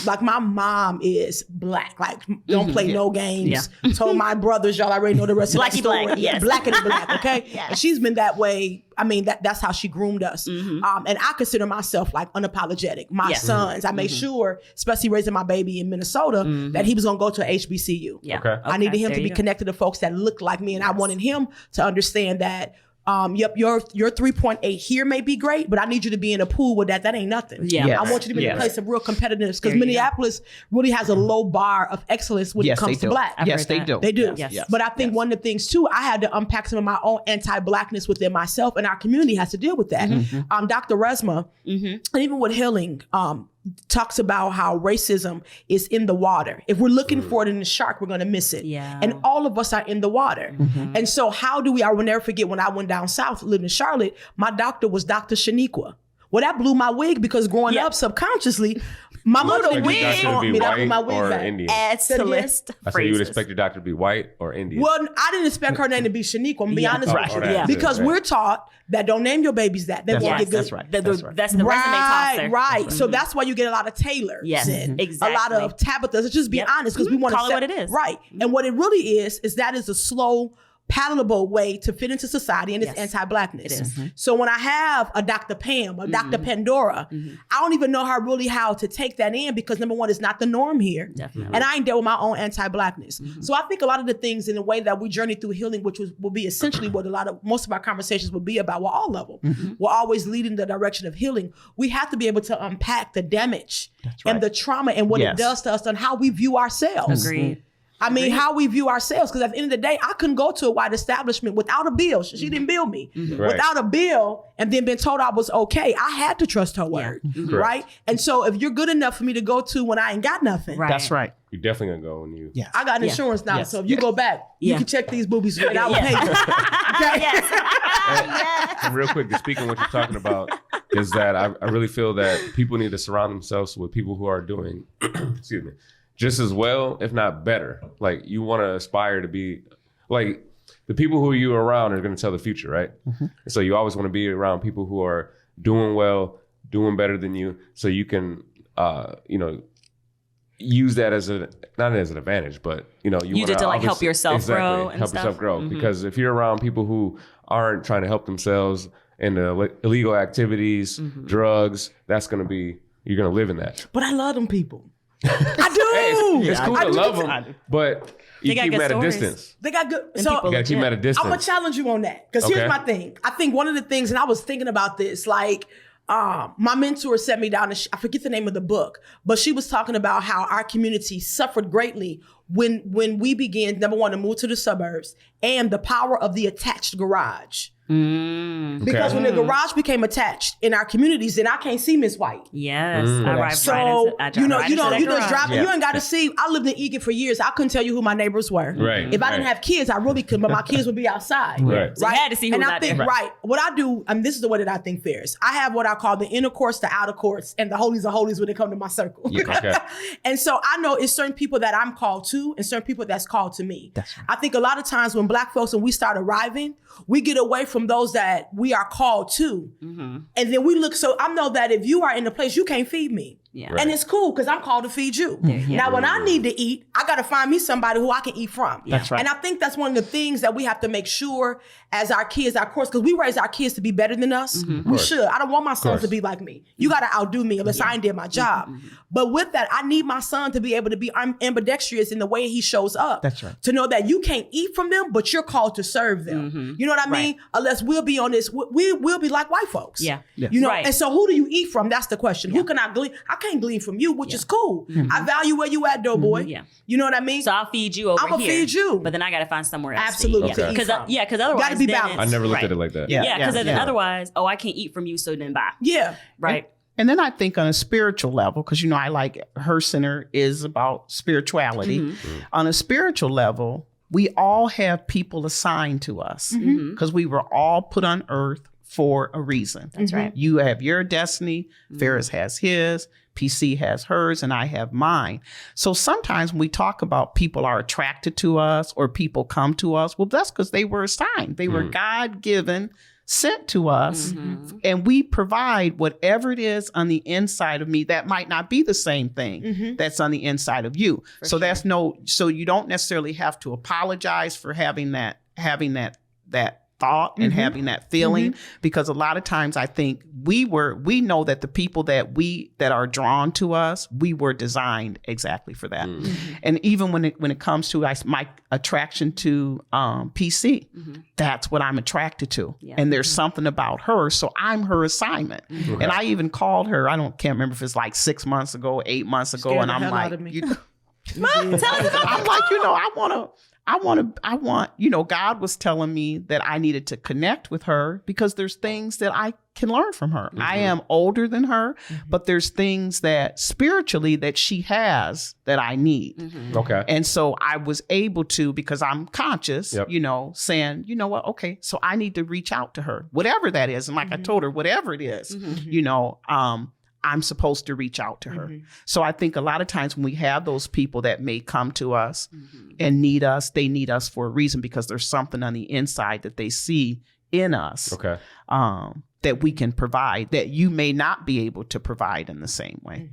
S4: like my mom is Black, like don't play no games. Told my brothers, y'all already know the rest of the story.
S1: Black, yes.
S4: Blackity black, okay? And she's been that way. I mean, that's how she groomed us. And I consider myself like unapologetic. My sons, I made sure, especially raising my baby in Minnesota, that he was gonna go to a HBCU.
S1: Yeah.
S2: Okay.
S4: I needed him
S1: There
S4: to be
S1: you go.
S4: connected to folks that looked like me, and I wanted him to understand that your 3.8 here may be great, but I need you to be in a pool with that. That ain't nothing.
S1: Yeah.
S3: Yes.
S4: I want you to be in a
S3: Yes.
S4: place of real competitiveness, because
S3: There you
S4: Minneapolis really has a low bar of excellence when it
S3: Yes,
S4: comes
S3: they
S4: to
S3: do.
S4: Black.
S1: I've
S3: Yes,
S1: heard
S3: they
S1: that.
S3: do.
S4: They do.
S1: Yes.
S4: But I think one of the things too, I had to unpack some of my own anti-Blackness within myself, and our community has to deal with that. Dr. Resma, and even with healing, talks about how racism is in the water. If we're looking for it in the shark, we're going to miss it.
S1: Yeah.
S4: And all of us are in the water. And so how do I will never forget when I went down south, lived in Charlotte, my doctor was Dr. Shaniqua. Well, that blew my wig, because growing up subconsciously, my mother
S2: Expect your doctor to
S4: on
S2: be
S4: me. That blew
S2: white
S4: my wig
S2: or
S4: back.
S2: Indian?
S1: Adds to the list of
S2: I said you would
S1: phrases.
S2: expect your doctor to be white or Indian.
S4: Well, I didn't expect her name to be Shaniqua. I'm gonna be honest with you.
S2: Right.
S4: Because we're taught that don't name your babies that. They won't get good.
S3: That's right.
S1: That's the resume tosser.
S4: Right. So that's why you get a lot of Taylors.
S1: Yes,
S4: and
S1: exactly.
S4: a lot of Tabithas. Let's just be honest, because we want to
S1: Call it what it is.
S4: Right. And what it really is that is a slow, palatable way to fit into society, and it's anti-Blackness.
S1: It is.
S4: So when I have a Dr. Pam, a Dr. Pandora, I don't even know how to take that in, because number one, it's not the norm here.
S1: Definitely.
S4: And I ain't dealt with my own anti-Blackness. So I think a lot of the things in the way that we journey through healing, which will be essentially what most of our conversations will be about, all level. We're always leading the direction of healing. We have to be able to unpack the damage and the trauma and what it does to us and how we view ourselves.
S1: Agreed.
S4: I mean, how we view ourselves. Because at the end of the day, I couldn't go to a white establishment without a bill. She didn't bill me.
S2: Right.
S4: Without a bill, and then been told I was okay. I had to trust her word. Right? And so if you're good enough for me to go to when I ain't got nothing,
S1: Right.
S3: That's right.
S2: You're definitely going to go when you...
S3: Yeah.
S4: I got insurance now.
S3: Yes.
S4: So if you go back, you can check these boobies and I will pay you. Okay?
S2: And real quick, to speak on what you're talking about, is that I really feel that people need to surround themselves with people who are doing, excuse me, just as well, if not better. Like, you want to aspire to be, like, the people who you're around are going to tell the future, right? And so you always want to be around people who are doing well, doing better than you, so you can, use that as not as an advantage, but, you
S1: Use it to, like, help yourself grow and
S2: help
S1: stuff.
S2: yourself grow. Because if you're around people who aren't trying to help themselves in the illegal activities, drugs, that's going to be, you're going to live in that.
S4: But I love them people. I do.
S2: It's cool to love them, but you
S1: They got
S2: keep them
S1: good
S2: at a
S1: stories.
S2: distance.
S4: They got good.
S1: And
S4: So
S1: people
S2: You got to keep them at a
S4: I'm
S2: distance.
S4: gonna challenge you on that, because
S2: Okay.
S4: here's my thing. I think one of the things, and I was thinking about this, like, my mentor sat me down and I forget the name of the book, but she was talking about how our community suffered greatly when we began, number one, to move to the suburbs and the power of the attached garage. Because when the garage became attached in our communities, then I can't see Miss White.
S1: Yes.
S4: So you just drive. You ain't got to see. I lived in Egan for years. I couldn't tell you who my neighbors were.
S2: Right.
S4: If I didn't have kids, I really could, but my kids would be outside.
S2: Right.
S1: So you had to see who was out there.
S4: Right. What I do, this is the way that I think fair is. I have what I call the inner courts, the outer courts, and the holies of holies when they come to my circle.
S2: Yeah, okay.
S4: And so I know it's certain people that I'm called to and certain people that's called to me.
S3: That's right.
S4: I think a lot of times when Black folks, when we start arriving, we get away from those that we are called to. And then we look, so I know that if you are in a place, you can't feed me.
S1: Yeah.
S2: Right.
S4: And it's cool because I'm called to feed you. Now, when I need to eat, I got to find me somebody who I can eat from.
S3: That's right.
S4: And I think that's one of the things that we have to make sure as our kids, of course, because we raise our kids to be better than us. We should. I don't want my sons to be like me. You got to outdo me unless I ain't did my job. But with that, I need my son to be able to be ambidextrous in the way he shows up.
S3: That's right.
S4: To know that you can't eat from them, but you're called to serve them. You know what I mean? Unless we'll be on this, we'll be like white folks.
S1: Yeah.
S4: You know,
S1: Right.
S4: and so who do you eat from? That's the question. Who can I glean? I can't glean from you, which is cool. I value where you at, Doughboy.
S1: Yeah.
S4: You know what I mean?
S1: So I'll feed you over here.
S4: I'ma feed you.
S1: But then I got to find somewhere else.
S4: Absolutely.
S1: To
S4: to
S1: eat.
S4: eat from.
S1: Because otherwise.
S4: Gotta be
S1: then
S4: balanced.
S2: I never looked
S1: right.
S2: at it like that.
S1: Yeah, because then otherwise, I can't eat from you, so then bye.
S4: Yeah.
S1: Right.
S3: And then I think on a spiritual level, because I like Her Center is about spirituality. On a spiritual level, we all have people assigned to us because we were all put on earth for a reason.
S1: That's right.
S3: You have your destiny, Ferris has his, PC has hers, and I have mine. So sometimes when we talk about people are attracted to us or people come to us, well, that's because they were assigned. They were God-given, sent to us, and we provide whatever it is on the inside of me that might not be the same thing that's on the inside of you. So so you don't necessarily have to apologize for having that thought and having that feeling, because a lot of times I think we know that the people that are drawn to us, we were designed exactly for that. And even when it comes to my attraction to PC, that's what I'm attracted to.
S1: Yeah.
S3: And there's something about her, so I'm her assignment. And I even called her, can't remember if it's like 6 months ago, 8 months ago,
S4: Scared
S3: and
S4: the
S3: I'm
S4: hell
S3: like,
S4: out of me.
S3: I'm like, God was telling me that I needed to connect with her because there's things that I can learn from her. I am older than her, but there's things that spiritually that she has that I need.
S2: Okay.
S3: And so I was able to, because I'm conscious, saying, you know what? Okay, so I need to reach out to her, whatever that is. And like I told her, whatever it is, I'm supposed to reach out to her. So I think a lot of times when we have those people that may come to us and need us, they need us for a reason because there's something on the inside that they see in us that we can provide that you may not be able to provide in the same way.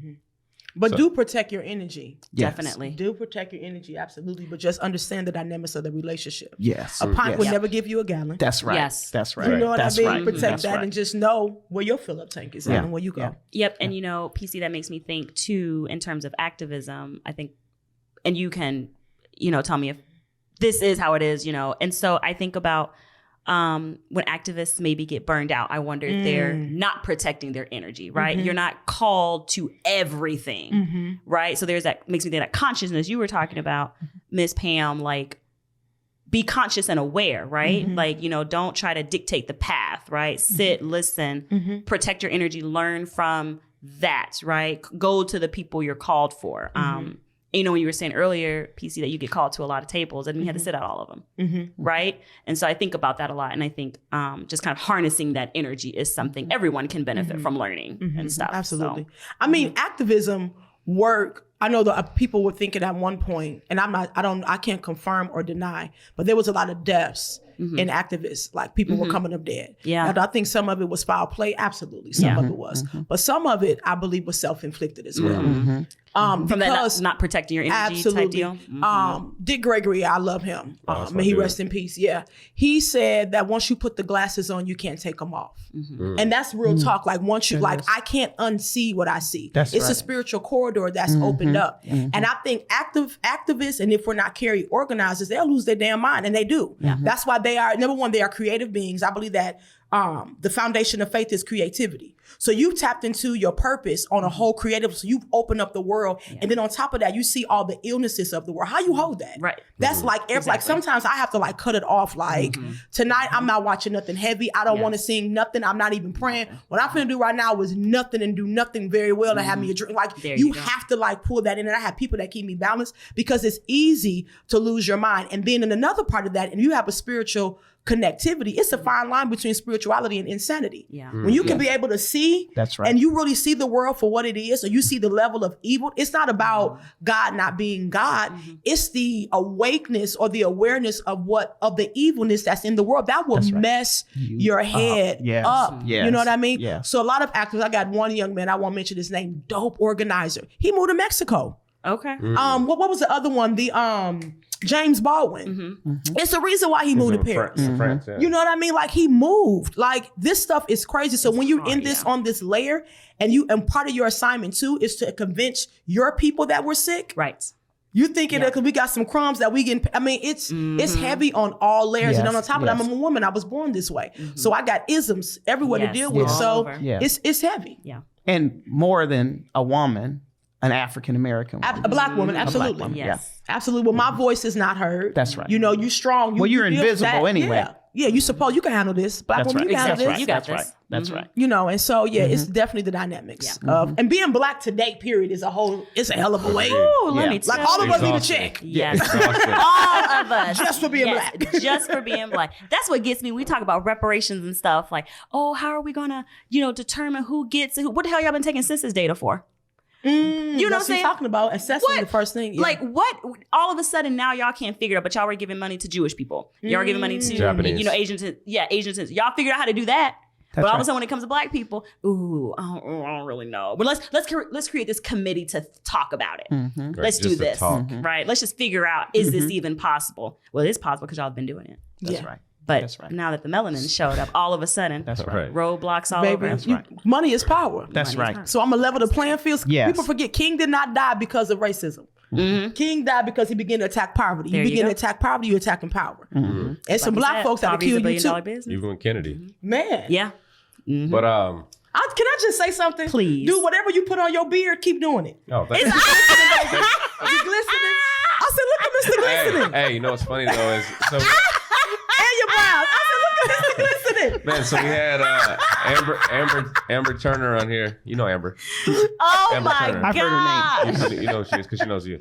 S4: But do protect your energy.
S3: Yes.
S1: Definitely.
S4: Do protect your energy, absolutely. But just understand the dynamics of the relationship.
S3: Yes.
S4: A pint would never give you a gallon.
S3: That's right.
S1: Yes.
S3: That's right.
S4: You know what
S3: That's
S4: I mean?
S3: right.
S4: Protect
S3: That's
S4: that
S3: right.
S4: and just know where your fill-up tank is at and where you go.
S1: Yep. And PC, that makes me think too, in terms of activism, I think, and you can, tell me if this is how it is, And so I think about when activists maybe get burned out, I wonder if they're not protecting their energy, right? You're not called to everything, right? So makes me think that consciousness you were talking about, Miss Pam, like be conscious and aware, right? Like, don't try to dictate the path, right? Sit, listen, protect your energy, learn from that, right? Go to the people you're called for. When you were saying earlier, PC, that you get called to a lot of tables and you have to sit at all of them, right? And so I think about that a lot. And I think just kind of harnessing that energy is something everyone can benefit from learning and stuff.
S4: Absolutely.
S1: So,
S4: I mean, activism work, I know that people were thinking at one point, and I can't confirm or deny, but there was a lot of deaths in activists, like people were coming up dead.
S1: Yeah.
S4: Now, do I think some of it was foul play? Absolutely. Some of it was. But some of it, I believe, was self-inflicted as well.
S1: from that
S4: Because
S1: not protecting your energy type deal.
S4: Dick Gregory, I love him. May he rest in peace. Yeah. He said that once you put the glasses on, you can't take them off. And that's real talk. Like once you, I can't unsee what I see.
S3: That's
S4: it's
S3: right.
S4: a spiritual corridor that's opened up. And I think activists, and if we're not carry organizers, they'll lose their damn mind. And they do. That's why they are, number one, they are creative beings. I believe that the foundation of faith is creativity. So you tapped into your purpose on a whole creative, so you've opened up the world. And then on top of that, you see all the illnesses of the world. How you hold that?
S1: Right.
S4: That's like, like sometimes I have to like cut it off. Like tonight, I'm not watching nothing heavy. I don't want to sing nothing. I'm not even praying. What I'm finna do right now is nothing and do nothing very well to have me a drink. Like you have to like pull that in. And I have people that keep me balanced because it's easy to lose your mind. And then in another part of that, and you have a spiritual connectivity, it's a fine line between spirituality and insanity. When you can be able to see,
S3: that's right,
S4: and you really see the world for what it is, or you see the level of evil. It's not about God not being God. It's the awakeness or the awareness of the evilness that's in the world that will mess your head up. You know what I mean? So a lot of actors, I got one young man, I won't mention his name, dope organizer. He moved to Mexico.
S1: Okay.
S4: What was the other one? The James Baldwin. It's the reason why he moved to Paris.
S2: France,
S4: You know what I mean? Like he moved. Like this stuff is crazy. So when you're in this on this layer, and part of your assignment too is to convince your people that we're sick.
S1: Right.
S4: You thinking that because we got some crumbs that we can, I mean, it's heavy on all layers. And on top of that, I'm a woman. I was born this way. So I got isms everywhere to deal with. So it's heavy.
S1: Yeah.
S3: And more than a woman, an African-American woman.
S4: A black woman, absolutely.
S3: Woman.
S4: Absolutely. Well, my voice is not heard.
S3: That's right.
S4: You know, you strong.
S3: You're invisible anyway.
S4: Yeah, you suppose you can handle this. Black woman, you can handle this.
S1: You got
S3: this. Right. That's right.
S4: You know, and so, it's definitely the dynamics of, and being black today, period, is it's a hell of a way.
S1: Ooh, let me tell
S4: like all of us need a
S2: Exhausting.
S4: check.
S1: Yes. All of us.
S4: Just for being black.
S1: Just for being black. That's what gets me. We talk about reparations and stuff like, oh, how are we going to, determine who gets it? What the hell y'all been taking census data for? You know what I'm saying?
S4: Talking about assessing the first thing.
S1: Like what? All of a sudden now y'all can't figure it out, but y'all were giving money to Jewish people. Y'all were giving money to
S2: Japanese.
S1: Asians. Asians. Y'all figured out how to do that. But all of a sudden when it comes to black people, I don't really know. But let's create this committee to talk about it.
S2: Right,
S1: let's do this.
S2: Right.
S1: Let's just figure out, is this even possible? Well, it is possible because y'all have been doing it.
S3: That's right.
S1: But now that the melanin showed up, all of a sudden,
S3: That's right.
S1: roadblocks all
S4: Baby,
S1: over.
S3: That's right.
S4: Money is power.
S3: That's right.
S4: So I'm going to level the playing field.
S3: Yes.
S4: People forget King did not die because of racism. King died because he began to attack poverty. You begin to attack poverty, you're attacking power. And some black folks that will kill you too.
S2: Even with Kennedy.
S4: Man.
S1: Yeah.
S2: But
S4: can I just say something?
S1: Please.
S4: Do whatever you put on your beard, keep doing it.
S2: oh, thank you.
S4: You glistening? I said, look at Mr. Glistening.
S2: Hey, you know what's funny though is
S4: And your brows. I said, look at Mr. Glistening.
S2: man. So we had Amber Turner on here. You know Amber.
S1: Oh
S2: Amber
S1: my
S2: Turner.
S3: I've heard her
S1: God.
S2: You know who she is because she knows you.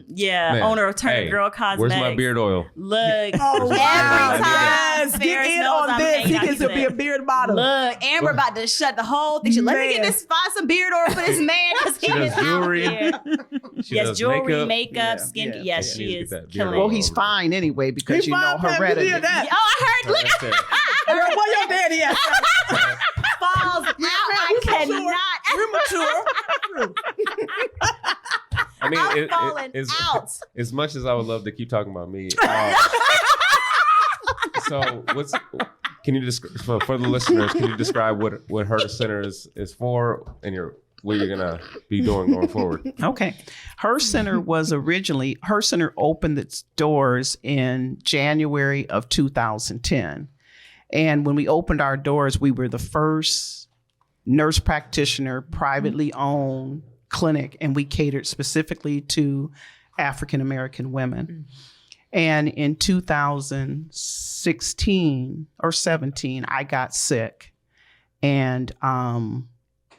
S1: Yeah.
S2: Man,
S1: Owner of Turner Girl Cosmetics.
S2: Where's my beard oil?
S1: Look.
S4: Oh,
S1: Every
S4: yes.
S1: time
S4: Get
S1: Ferris
S4: in
S1: knows
S4: on
S1: I'm
S4: this.
S1: hanging
S4: He
S1: out,
S4: gets to be a beard bottom.
S1: Look, Amber about to shut the whole thing. She let me
S4: Man.
S1: find some beard oil for this man because he
S2: She does
S1: is out
S2: jewelry.
S1: here.
S2: She
S1: Yes,
S2: does
S1: jewelry, makeup,
S3: Yeah,
S1: skin.
S3: yeah.
S1: Yes,
S2: Yeah,
S1: she
S2: you
S1: is
S2: get that beard
S1: killing
S2: oil.
S3: Well,
S1: it.
S3: he's fine anyway because
S4: He fine, Pam,
S3: heredity.
S4: you did that.
S1: Oh, I heard. Look,
S2: Right there.
S4: Girl, where your daddy at?
S1: falls out. I cannot.
S2: I mean,
S1: I'm falling out.
S2: As much as I would love to keep talking about me. So can you describe for the listeners? Can you describe what H.E.R Center is for and what you're gonna be doing going forward?
S3: Okay. H.E.R Center was originally, H.E.R Center opened its doors in January of 2010. And when we opened our doors, we were the first nurse practitioner, privately owned clinic, and we catered specifically to African-American women. And in 2016 or 17, I got sick. And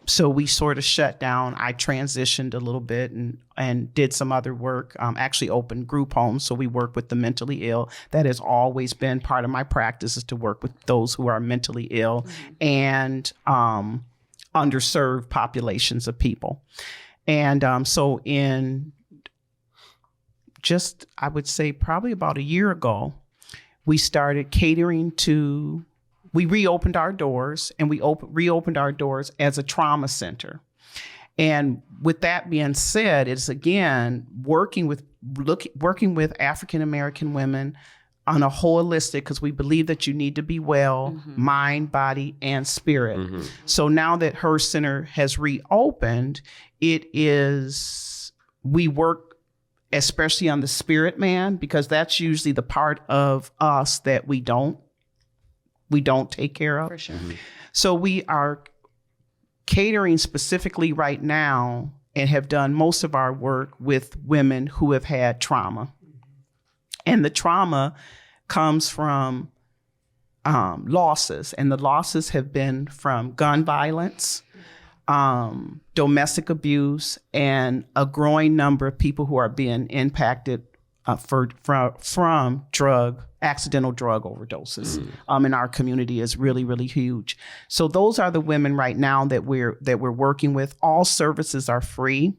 S3: so we sort of shut down. I transitioned a little bit and did some other work, actually opened group homes. So we work with the mentally ill. That has always been part of my practice, is to work with those who are mentally ill and underserved populations of people. And so in just, I would say probably about a year ago, we started catering to, we reopened our doors, and we reopened our doors as a trauma center. And with that being said, it's again working with African-American women on a holistic, because we believe that you need to be well, mind, body, and spirit. So now that H.E.R Center has reopened, we work especially on the spirit man, because that's usually the part of us that we don't we don't take care of.
S1: For sure.
S3: So we are catering specifically right now and have done most of our work with women who have had trauma. And the trauma comes from losses, and the losses have been from gun violence, domestic abuse, and a growing number of people who are being impacted from accidental drug overdoses in our community is really, really huge. So those are the women right now that we're working with. All services are free.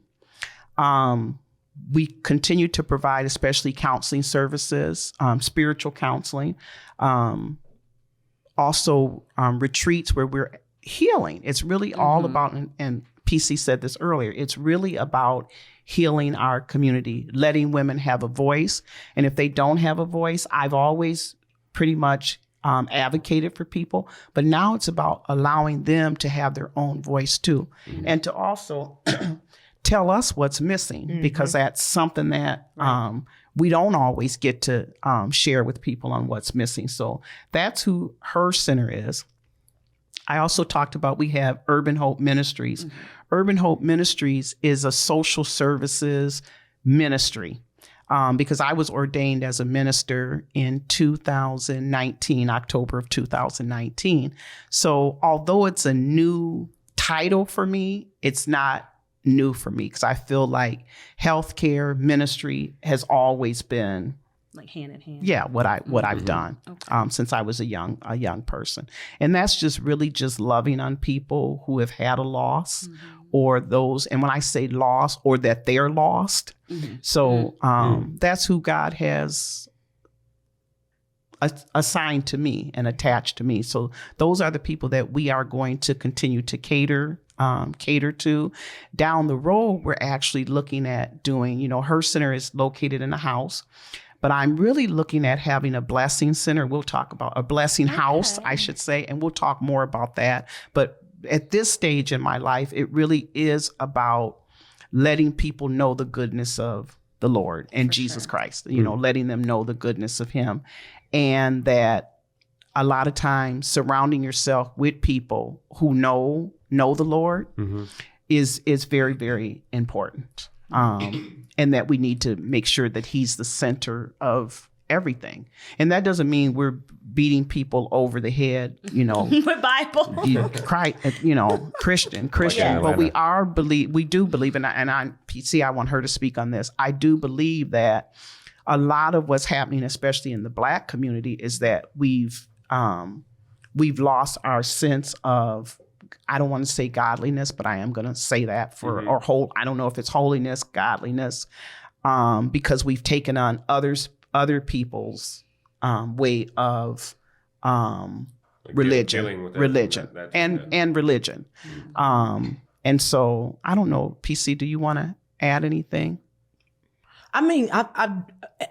S3: We continue to provide, especially counseling services, spiritual counseling, also retreats where we're healing. It's really all about, and PC said this earlier, it's really about healing our community, letting women have a voice. And if they don't have a voice, I've always pretty much advocated for people, but now it's about allowing them to have their own voice too. And to also tell us what's missing, because that's something that we don't always get to share with people on what's missing. So that's who H.E.R Center is. I also talked about, we have Urban Hope Ministries. Urban Hope Ministries is a social services ministry because I was ordained as a minister in 2019, October of 2019. So although it's a new title for me, it's not new for me because I feel like healthcare ministry has always been
S1: like hand in hand.
S3: Yeah, what I've done since I was a young person. And that's just really just loving on people who have had a loss or those, and when I say loss, or that they're lost. So that's who God has assigned to me and attached to me. So those are the people that we are going to continue to cater to. Down the road, we're actually looking at doing, H.E.R Center is located in a house. But I'm really looking at having a blessing center. We'll talk about a blessing house, I should say, and we'll talk more about that. But at this stage in my life, it really is about letting people know the goodness of the Lord and Jesus Christ, letting them know the goodness of him. And that a lot of times surrounding yourself with people who know the Lord is very, very important. And that we need to make sure that he's the center of everything. And that doesn't mean we're beating people over the head,
S1: with Bible,
S3: Christian,
S2: Yeah,
S3: but we do believe, and I want her to speak on this. I do believe that a lot of what's happening, especially in the Black community, is that we've lost our sense of, I don't want to say godliness, but I am going to say that I don't know if it's holiness, godliness, because we've taken on other people's way of religion. And so I don't know, PC, do you want to add anything?
S4: I mean, I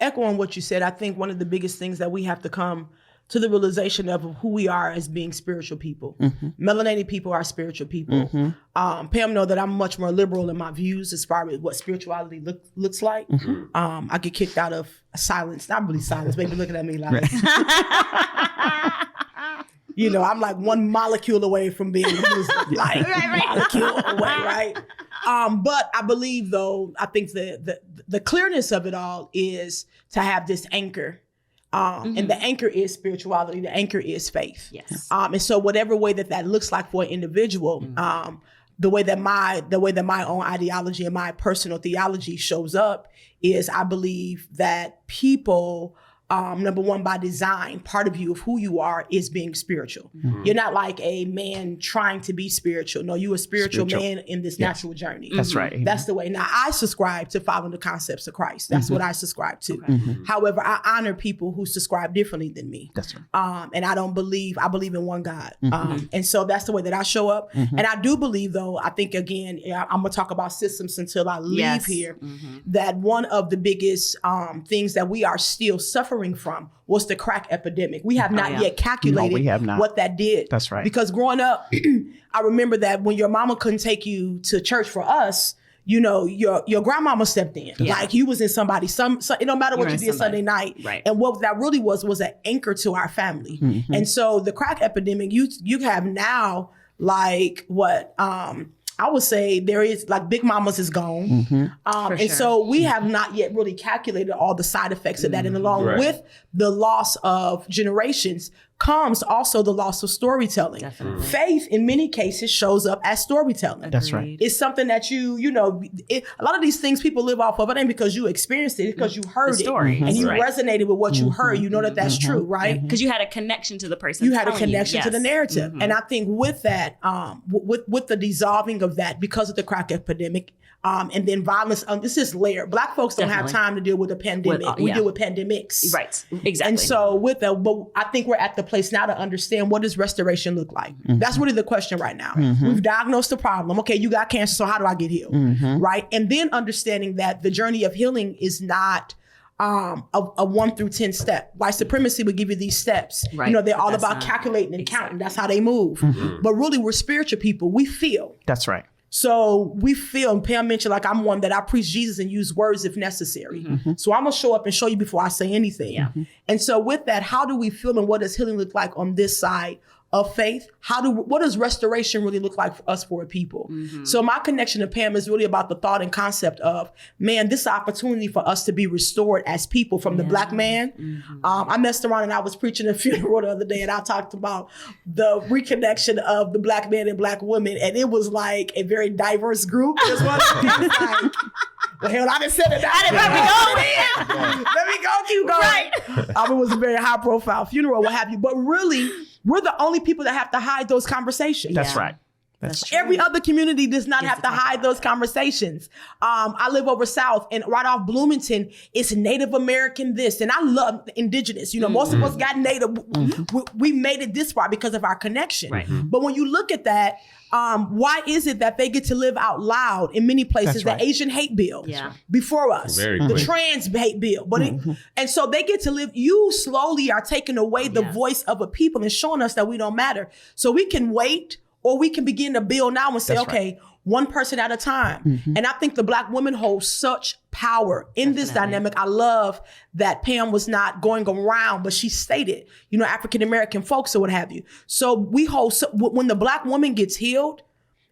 S4: echo on what you said. I think one of the biggest things that we have to come to the realization of who we are as being spiritual people. Melanated people are spiritual people. Pam know that I'm much more liberal in my views as far as what spirituality looks like. I get kicked out of silence, not really silence, maybe looking at me like, I'm like one molecule away from being molecule away, right? But I believe though, I think the clearness of it all is to have this anchor. And the anchor is spirituality. The anchor is faith.
S1: Yes.
S4: And so whatever way that looks like for an individual, the way that my own ideology and my personal theology shows up is I believe that people, number one, by design, part of you of who you are is being spiritual. You're not like a man trying to be spiritual. No, you're a spiritual man in this natural journey.
S3: That's right.
S4: That's the way. Now, I subscribe to following the concepts of Christ. That's what I subscribe to. However, I honor people who subscribe differently than me.
S3: That's right.
S4: And I believe in one God. And so that's the way that I show up. And I do believe, though, I think, again, I'm going to talk about systems until I leave here, that one of the biggest things that we are still suffering from was the crack epidemic. We have not yet calculated what that did.
S3: That's right.
S4: Because growing up, I remember that when your mama couldn't take you to church for us, you know, your grandmama stepped in. Like you was in somebody, it don't matter what you did Sunday night.
S1: Right.
S4: And what that really was an anchor to our family.
S3: Mm-hmm.
S4: And so the crack epidemic, you have now like what, I would say there is like Big Mama's is gone.
S3: Mm-hmm.
S4: And so we have not yet really calculated all the side effects of that. And along with the loss of generations comes also the loss of storytelling.
S1: Definitely.
S4: Faith in many cases shows up as storytelling.
S3: That's right.
S4: It's something that you know, a lot of these things people live off of. It ain't because you experienced it, it's because you heard
S1: The story.
S4: it and you
S1: Right.
S4: resonated with what you heard. You know that that's true, right?
S1: Because you had a connection to the person.
S4: You had a
S1: telling
S4: connection to the
S1: Yes.
S4: narrative. And I think with that, with the dissolving of that because of the crack epidemic, and then violence, this is layered. Black folks don't have time to deal with a pandemic. We deal with pandemics.
S1: Right. Exactly.
S4: And so with that, but I think we're at the place now to understand what does restoration look like. That's really the question right now. We've diagnosed the problem. Okay, you got cancer, so how do I get healed? Right? And then understanding that the journey of healing is not a 1 through 10 step. White supremacy would give you these steps.
S1: Right.
S4: You know, they're
S1: But
S4: all
S1: that's
S4: about
S1: not-
S4: calculating and counting. That's how they move. But really, we're spiritual people. We feel.
S3: That's right.
S4: So we feel, and Pam mentioned, like I'm one that I preach Jesus and use words if necessary. So I'm gonna show up and show you before I say anything. And so with that, how do we feel and what does healing look like on this side of faith? What does restoration really look like for us for a people? So my connection to Pam is really about the thought and concept of, man, this opportunity for us to be restored as people from the Black man. I messed around and I was preaching a funeral the other day and I talked about the reconnection of the Black man and Black women. And it was like a very diverse group. It was one of the things like, well, hell, I didn't say it. Let me go, keep going. Right. It was a very high profile funeral, what have you. But really, we're the only people that have to hide those conversations.
S3: That's right. That's true.
S4: Every other community does not have to hide those conversations. I live over South and right off Bloomington, it's Native American this. And I love indigenous. You know, most of us got Native. We made it this far because of our connection.
S1: Right.
S4: But when you look at that, why is it that they get to live out loud in many places?
S3: That's right.
S4: The Asian hate bill before us,
S2: Very
S4: the
S2: quick.
S4: trans hate bill, but and so they get to live. You slowly are taking away the voice of a people and showing us that we don't matter. So we can wait, or we can begin to build now and say,
S3: That's
S4: okay, one person at a time. And I think the Black women hold such power in this dynamic. I love that Pam was not going around, but she stated, you know, African-American folks or what have you. So we hold, when the Black woman gets healed,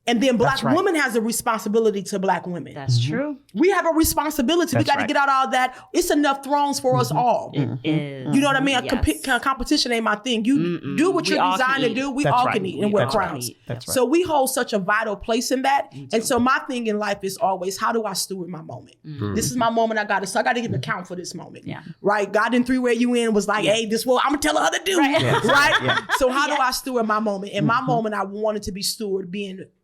S4: and then Black woman has a responsibility to Black women.
S1: That's true.
S4: We have a responsibility. We got to get out all that. It's enough thrones for us all.
S1: It is.
S4: You know what I mean?
S1: Yes.
S4: Competition ain't my thing. You do what
S1: We
S4: you're
S1: all can
S4: designed to
S1: eat.
S4: do. We
S3: That's
S4: all
S3: right.
S4: can eat and wear
S3: That's right.
S4: crowns.
S3: That's right.
S4: So we hold such a vital place in that. And so my thing in life is always, how do I steward my moment? This is my moment. I got to give an account for this moment.
S1: Yeah.
S4: Right? God didn't three-way you in was like, hey, this what I'm going to tell her to do. Right? So how do I steward my moment? And my moment, I wanted to be steward,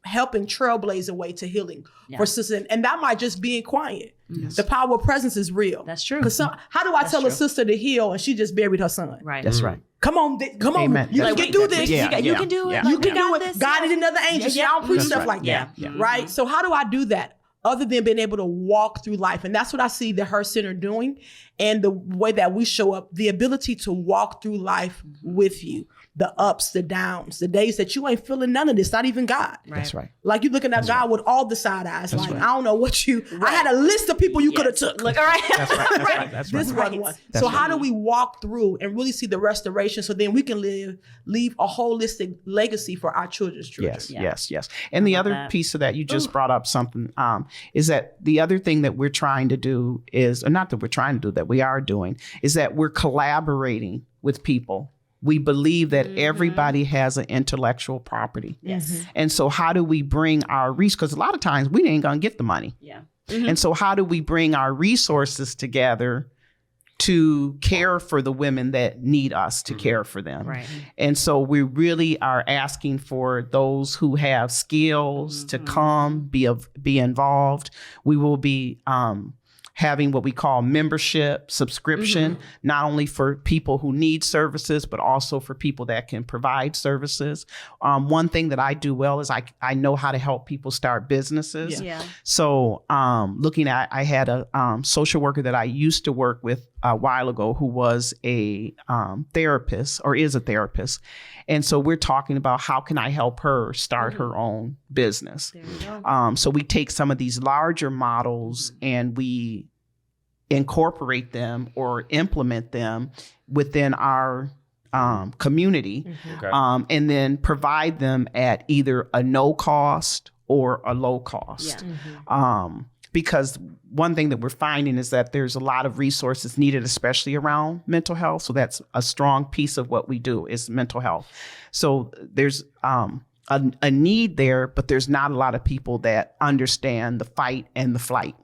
S4: helping trailblaze a way to healing for sisters. And that might just being quiet. The power of presence is real.
S1: That's true.
S4: Because how do I tell a sister to heal and she just buried her son?
S1: Right.
S3: That's right.
S4: Come on,
S3: Amen.
S4: you
S3: Like,
S4: can do this.
S1: You can do it.
S3: Yeah.
S1: Like,
S4: You
S1: we
S4: can do
S1: got
S4: it.
S1: this.
S4: God is another angel.
S1: Yeah.
S4: I don't preach
S3: That's
S4: stuff
S3: right.
S4: like that.
S1: Yeah.
S4: Right? So how do I do that? Other than being able to walk through life. And that's what I see the H.E.R Center doing. And the way that we show up, the ability to walk through life with you. The ups, the downs, the days that you ain't feeling none of this, not even God.
S3: That's right.
S4: Like you looking at God with all the side eyes.
S3: That's
S4: like,
S3: right.
S4: I don't know what you, I had a list of people you could have took.
S1: Look, all right.
S3: That's right. That's right. That's
S4: This
S3: right.
S4: one.
S3: That's
S4: So how
S3: right.
S4: do we walk through and really see the restoration so then we can leave a holistic legacy for our children's children?
S3: Yes,
S1: Yeah.
S3: yes. And the
S1: love
S3: other
S1: that.
S3: piece of that, you just brought up something, is that the other thing that we're trying to do is, or not that we're trying to do, that we are doing, is that we're collaborating with people. We believe that everybody has an intellectual property.
S1: Yes.
S3: And so how do we bring our because a lot of times we ain't going to get the money.
S1: Yeah.
S3: And so how do we bring our resources together to care for the women that need us to care for them?
S1: Right.
S3: And so we really are asking for those who have skills to come, be involved. We will be having what we call membership subscription, not only for people who need services, but also for people that can provide services. One thing that I do well is I know how to help people start businesses.
S1: Yeah.
S3: So looking at, I had a social worker that I used to work with a while ago who was a therapist or is a therapist. And so we're talking about how can I help her start her own business.
S1: There you go.
S3: So we take some of these larger models and we incorporate them or implement them within our community,
S2: Okay.
S3: and then provide them at either a no cost or a low cost.
S1: Yeah.
S3: Because one thing that we're finding is that there's a lot of resources needed, especially around mental health. So that's a strong piece of what we do is mental health. So there's a need there, but there's not a lot of people that understand the fight and the flight,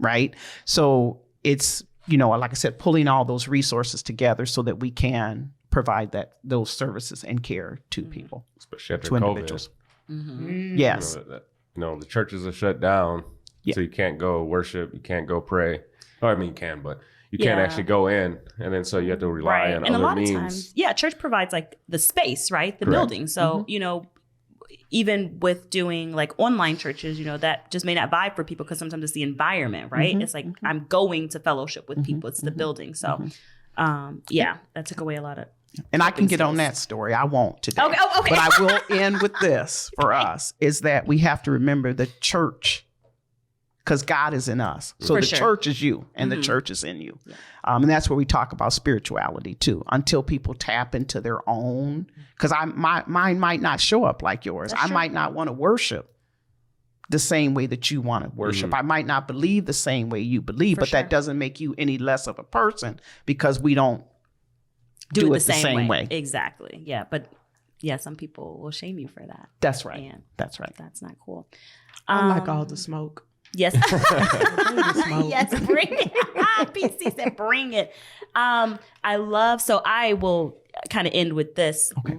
S3: right? So it's, like I said, pulling all those resources together so that we can provide those services and care to people,
S2: Especially after
S3: to
S2: COVID.
S3: individuals.
S1: Mm-hmm.
S3: Yes.
S2: The churches are shut down.
S3: Yeah.
S2: So you can't go worship, you can't go pray. Oh, I mean, you can, but you can't
S1: Yeah.
S2: actually go in. And then so you have to rely on
S1: And
S2: other
S1: a lot
S2: means.
S1: of times, church provides like the space, right? The
S2: Correct.
S1: building. So, even with doing like online churches, that just may not vibe for people because sometimes it's the environment, right? It's like I'm going to fellowship with people. It's the building. So, that took away a lot of.
S3: And I can get on that story. I won't today.
S1: Okay. Oh, okay.
S3: But I will end with this for us is that we have to remember the church, because God is in us. So
S1: For
S3: the
S1: sure.
S3: church is you and the church is in you. And that's where we talk about spirituality too, until people tap into their own, because mine might not show up like yours.
S1: That's
S3: I
S1: true.
S3: might not want to worship the same way that you want to worship. I might not believe the same way you believe,
S1: For
S3: but
S1: sure.
S3: that doesn't make you any less of a person because we don't
S1: Do
S3: it the same way.
S1: Exactly. Yeah. But some people will shame you for that.
S3: That's right.
S1: And
S3: That's right.
S1: that's not cool.
S4: I like all the smoke.
S1: Yes.
S4: Smoke.
S1: Yes, bring it. PC said bring it. So I will kind of end with this.
S3: Okay.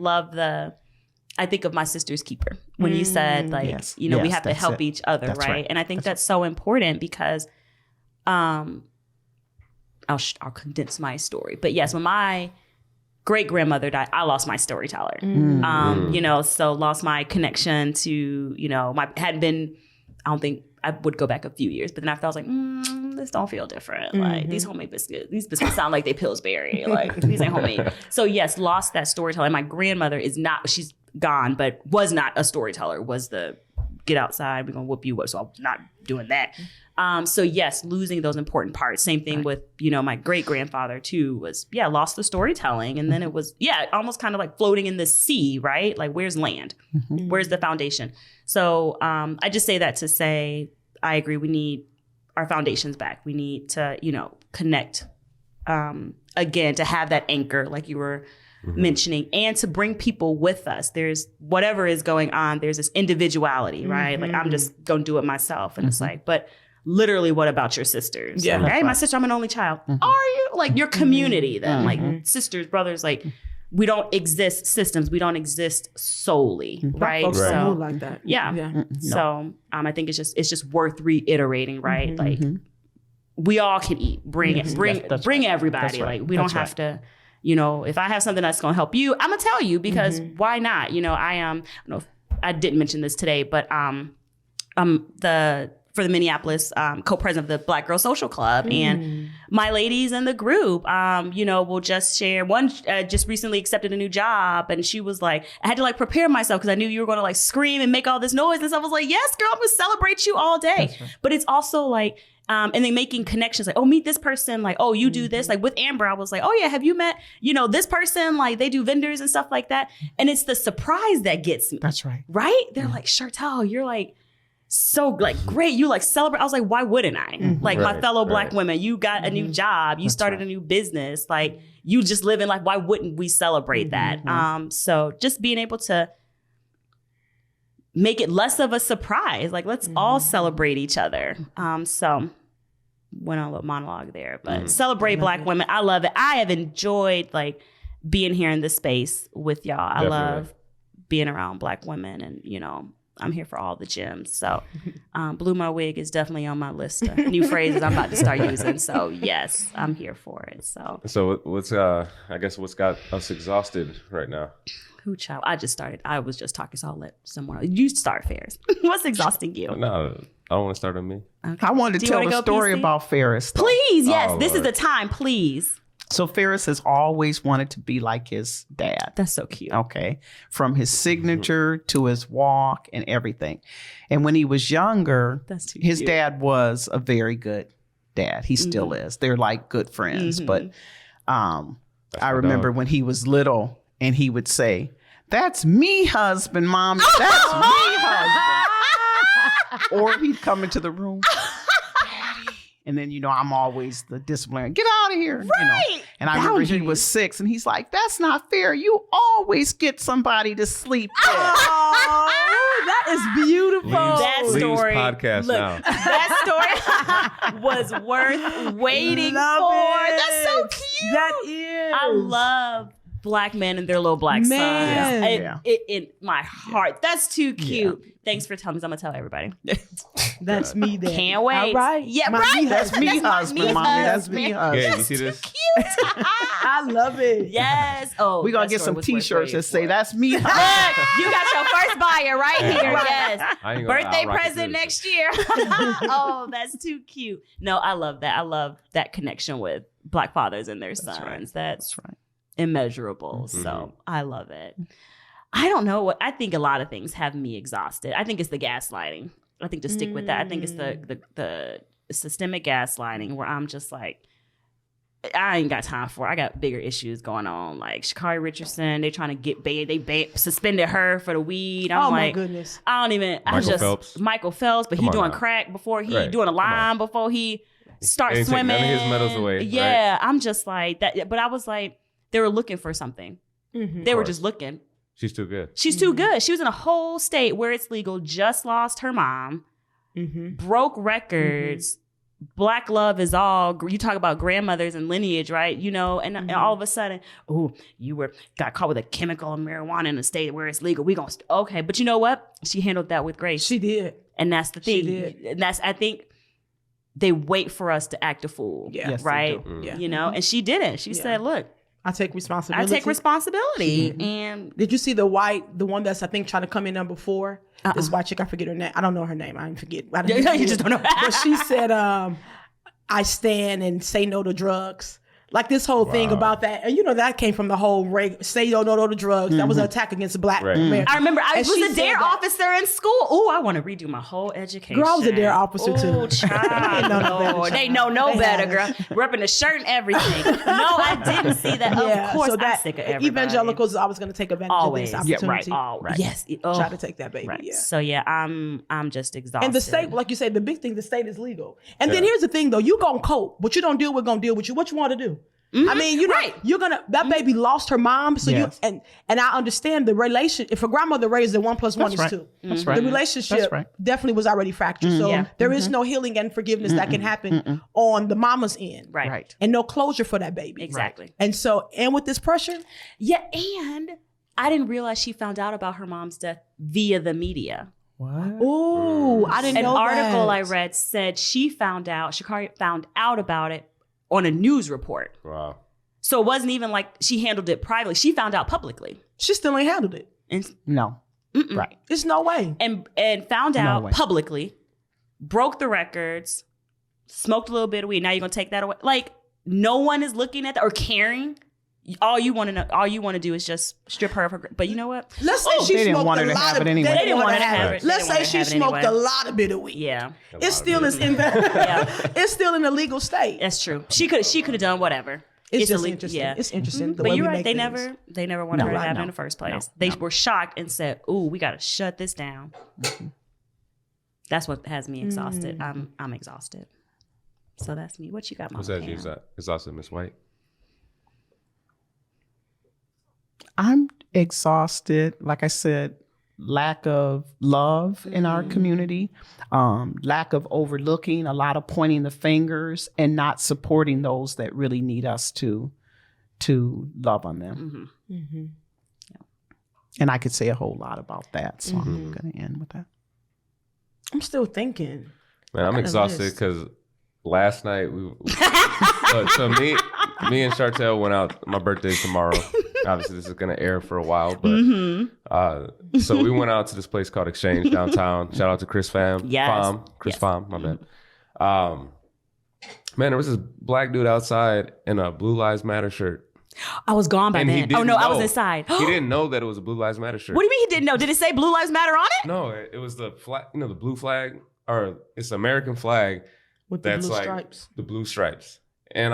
S1: I think of my sister's keeper when you said like,
S3: Yes.
S1: we
S3: Yes,
S1: have to
S3: that's
S1: help
S3: it.
S1: each other.
S3: That's
S1: right?
S3: right.
S1: And I think
S3: That's
S1: that's so important because, I'll condense my story, but yes, when my great grandmother died, I lost my storyteller. So lost my connection to, I don't think I would go back a few years, but then after I was like, this don't feel different. Like these homemade biscuits, these biscuits sound like they Pillsbury. Like these ain't homemade. So yes, lost that storyteller. My grandmother she's gone, but was not a storyteller, was the get outside, we're gonna whoop you up. So I'm not doing that. So yes, losing those important parts. Same thing with, my great grandfather too was, lost the storytelling. And then it was, almost kind of like floating in the sea, right? Like where's land? Where's the foundation? So I just say that to say, I agree. We need our foundations back. We need to, connect again, to have that anchor like you were mentioning, and to bring people with us. There's whatever is going on. There's this individuality, right? Like I'm just going to do it myself. And it's like, but literally, what about your sisters?
S4: Yeah.
S1: Like, hey, my sister, I'm an only child. Are you? Like your community then, like sisters, brothers, like we don't exist systems. We don't exist solely, right?
S4: Folks
S2: Right.
S4: don't move like that.
S1: Yeah. So I think it's just worth reiterating, right? Like we all can eat. Bring
S3: Yes,
S1: it. Bring
S3: that's
S1: bring
S3: right.
S1: everybody.
S3: That's right.
S1: Like we don't
S3: That's
S1: have to. If I have something that's going to help you, I'm gonna tell you because why not? I am. I don't know if I didn't mention this today, but for the Minneapolis co-president of the Black Girl Social Club, and my ladies in the group, will just share. One just recently accepted a new job, and she was like, I had to like prepare myself because I knew you were going to like scream and make all this noise, and so I was like, yes, girl, I'm gonna celebrate you all day. Right. But it's also like. And then making connections like, oh, meet this person. Like, oh, you do this. Like with Amber, I was like, oh yeah, have you met, this person? Like they do vendors and stuff like that. And it's the surprise that gets me.
S3: That's right.
S1: Right? They're like, Chartel, you're like, so like great. You like celebrate. I was like, why wouldn't I? Like my fellow Black women, you got a new job. You started a new business. Like you just live in life. Why wouldn't we celebrate that? So just being able to make it less of a surprise. Like, let's all celebrate each other. So went on a little monologue there, but celebrate Black women. I love it. I have enjoyed like being here in this space with y'all. I love being around Black women, and I'm here for all the gems. So Blew My Wig is definitely on my list of new phrases I'm about to start using. So yes, I'm here for it. So
S2: what's what's got us exhausted right now?
S1: Who child? I was just talking, so I'll let someone else. You start, Ferris. What's exhausting you?
S2: No, I don't want to start on me.
S3: I wanted to tell the story about Ferris, though.
S1: Please, yes. This is the time, please.
S3: So Ferris has always wanted to be like his dad.
S1: That's so cute.
S3: Okay. From his signature to his walk and everything. And when he was younger, his dad was a very good dad. He still is. They're like good friends. But I remember when he was little and he would say, "That's me husband, Mommy. That's me husband." Or he'd come into the room, "Daddy." And then, I'm always the disciplinarian. "Get out of here."
S1: Right.
S3: And I remember he was 6 and he's like, "That's not fair. You always get somebody to sleep with."
S4: Oh, that is beautiful.
S1: That story.
S2: Podcast now.
S1: That story was worth waiting
S4: Love
S1: for.
S4: it.
S1: That's so cute.
S4: That is.
S1: I love Black men and their little black sons.
S4: Man.
S1: In my heart. That's too cute. Thanks for telling me. I'm going to tell everybody.
S4: That's me then.
S1: Can't wait.
S4: All right.
S1: Yeah,
S4: My
S1: right.
S3: That's me husband, Mommy. That's me husband.
S2: Yeah, you see this?
S1: Cute.
S4: I love it.
S1: Yes. Oh,
S3: We're going to get some T-shirts that say, "That's me husband."
S1: Look, you got your first buyer right here. Yes.
S2: I ain't gonna-
S1: Birthday
S2: I'll rock
S1: present
S2: it.
S1: next year. Oh, that's too cute. No, I love that. I love that connection with Black fathers and their sons. That's
S3: right.
S1: immeasurable. So I love it. I don't know what I think. A lot of things have me exhausted. I think it's the gaslighting. I think to stick with that. I think it's the systemic gaslighting where I'm just like, I ain't got time for it. I got bigger issues going on. Like Sha'Carri Richardson, they trying to get they suspended her for the weed. I'm
S4: my
S1: like,
S4: goodness.
S1: I don't even. Michael Phelps, but he doing crack before he doing a line before he starts swimming.
S2: None of his medals away.
S1: Yeah,
S2: right?
S1: I'm just like that. But I was like, they were looking for something. They were just looking.
S2: She's too good.
S1: She's too good. She was in a whole state where it's legal, just lost her mom, broke records. Black love is all. You talk about grandmothers and lineage, right? And all of a sudden, you got caught with a chemical of marijuana in a state where it's legal. Okay, but you know what? She handled that with grace.
S4: She did.
S1: And that's the thing.
S4: She did.
S1: And I think they wait for us to act a fool.
S4: Yeah. Yes,
S1: right?
S4: Yeah.
S1: And she didn't. She said, look,
S4: I take responsibility.
S1: I take responsibility. And
S4: did you see the one that's I think trying to come in number 4? This white chick, I forget her name. I don't know her name. I forget.
S1: You just don't know.
S4: But she said, "I stand and say no to drugs." Like this whole thing about that. And that came from the whole say no to drugs. That was an attack against Black Americans.
S1: I remember I
S4: And
S1: was
S4: she
S1: a DARE
S4: said that.
S1: officer in school. Oh, I want to redo my whole education.
S4: Girl, I was a DARE officer too.
S1: Oh, child.
S4: Lord.
S1: They know no better, girl. Repping the shirt and everything. No, I didn't see that. Of course,
S4: so
S1: I'm sick of everybody.
S4: Evangelicals, I was going to take advantage
S1: Always.
S4: of this opportunity.
S1: Always. Yes.
S4: Try to take that baby.
S1: Right.
S4: Yeah.
S1: So yeah, I'm just exhausted.
S4: And the state, like you said, the big thing, the state is legal. And then here's the thing, though, you gonna cope. What you don't deal with, gonna deal with you. What you want to do? I mean, you're gonna. That baby lost her mom, so you and I understand the relation. If a grandmother raised it, 1 + 1 is 2.
S3: That's right.
S4: The relationship definitely was already fractured. So there is no healing and forgiveness that can happen on the mama's end,
S1: right,
S4: and no closure for that baby,
S1: exactly.
S4: And so, and with this pressure,
S1: and I didn't realize she found out about her mom's death via the media.
S3: What?
S4: Ooh, I didn't know that.
S1: An article I read said Sha'Carri found out about it on a news report.
S2: Wow.
S1: So it wasn't even like she handled it privately. She found out publicly.
S4: She still ain't handled it.
S3: No. Right.
S4: It's no way.
S1: And found out publicly, broke the records, smoked a little bit of weed. Now you're going to take that away? Like, no one is looking at that or caring. All you want to do is just strip her of her. But you know what?
S4: Let's say she
S3: didn't
S4: smoked
S3: want
S4: a
S3: her to
S4: lot
S3: have
S4: of
S3: it anyway.
S4: They didn't want her to
S1: have
S4: it.
S1: it.
S4: Let's say she smoked a lot of bit of weed.
S1: Yeah.
S4: It still is in the. It's still in a legal state.
S1: That's true. She could have done whatever.
S4: It's just interesting.
S1: Yeah.
S4: It's interesting.
S1: But you're right. They never wanted her to have it in the first place. They were shocked and said, "Ooh, we got to shut this down." That's what has me exhausted. I'm exhausted. So that's me. What you got, Mama?
S2: What's that? You exhausted, Miss White?
S3: I'm exhausted. Like I said, lack of love in our community, lack of overlooking, a lot of pointing the fingers and not supporting those that really need us to love on them. And I could say a whole lot about that. So I'm going to end with that.
S4: I'm still thinking.
S2: Man, I'm exhausted because last night so me and Chartel went out. My birthday's tomorrow. Obviously, this is going to air for a while, but so we went out to this place called Exchange downtown. Shout out to Chris Pham.
S1: Yes.
S2: Chris Pham, my bad. Man, there was this black dude outside in a Blue Lives Matter shirt.
S1: I was gone by
S2: And he
S1: then.
S2: didn't
S1: Oh, no, I
S2: know.
S1: was inside.
S2: He didn't know that it was a Blue Lives Matter shirt.
S1: What do you mean he didn't know? Did it say Blue Lives Matter on it?
S2: No, it was the flag, the blue flag, or it's American flag.
S4: With the
S2: That's
S4: blue
S2: like
S4: stripes.
S2: the blue stripes. And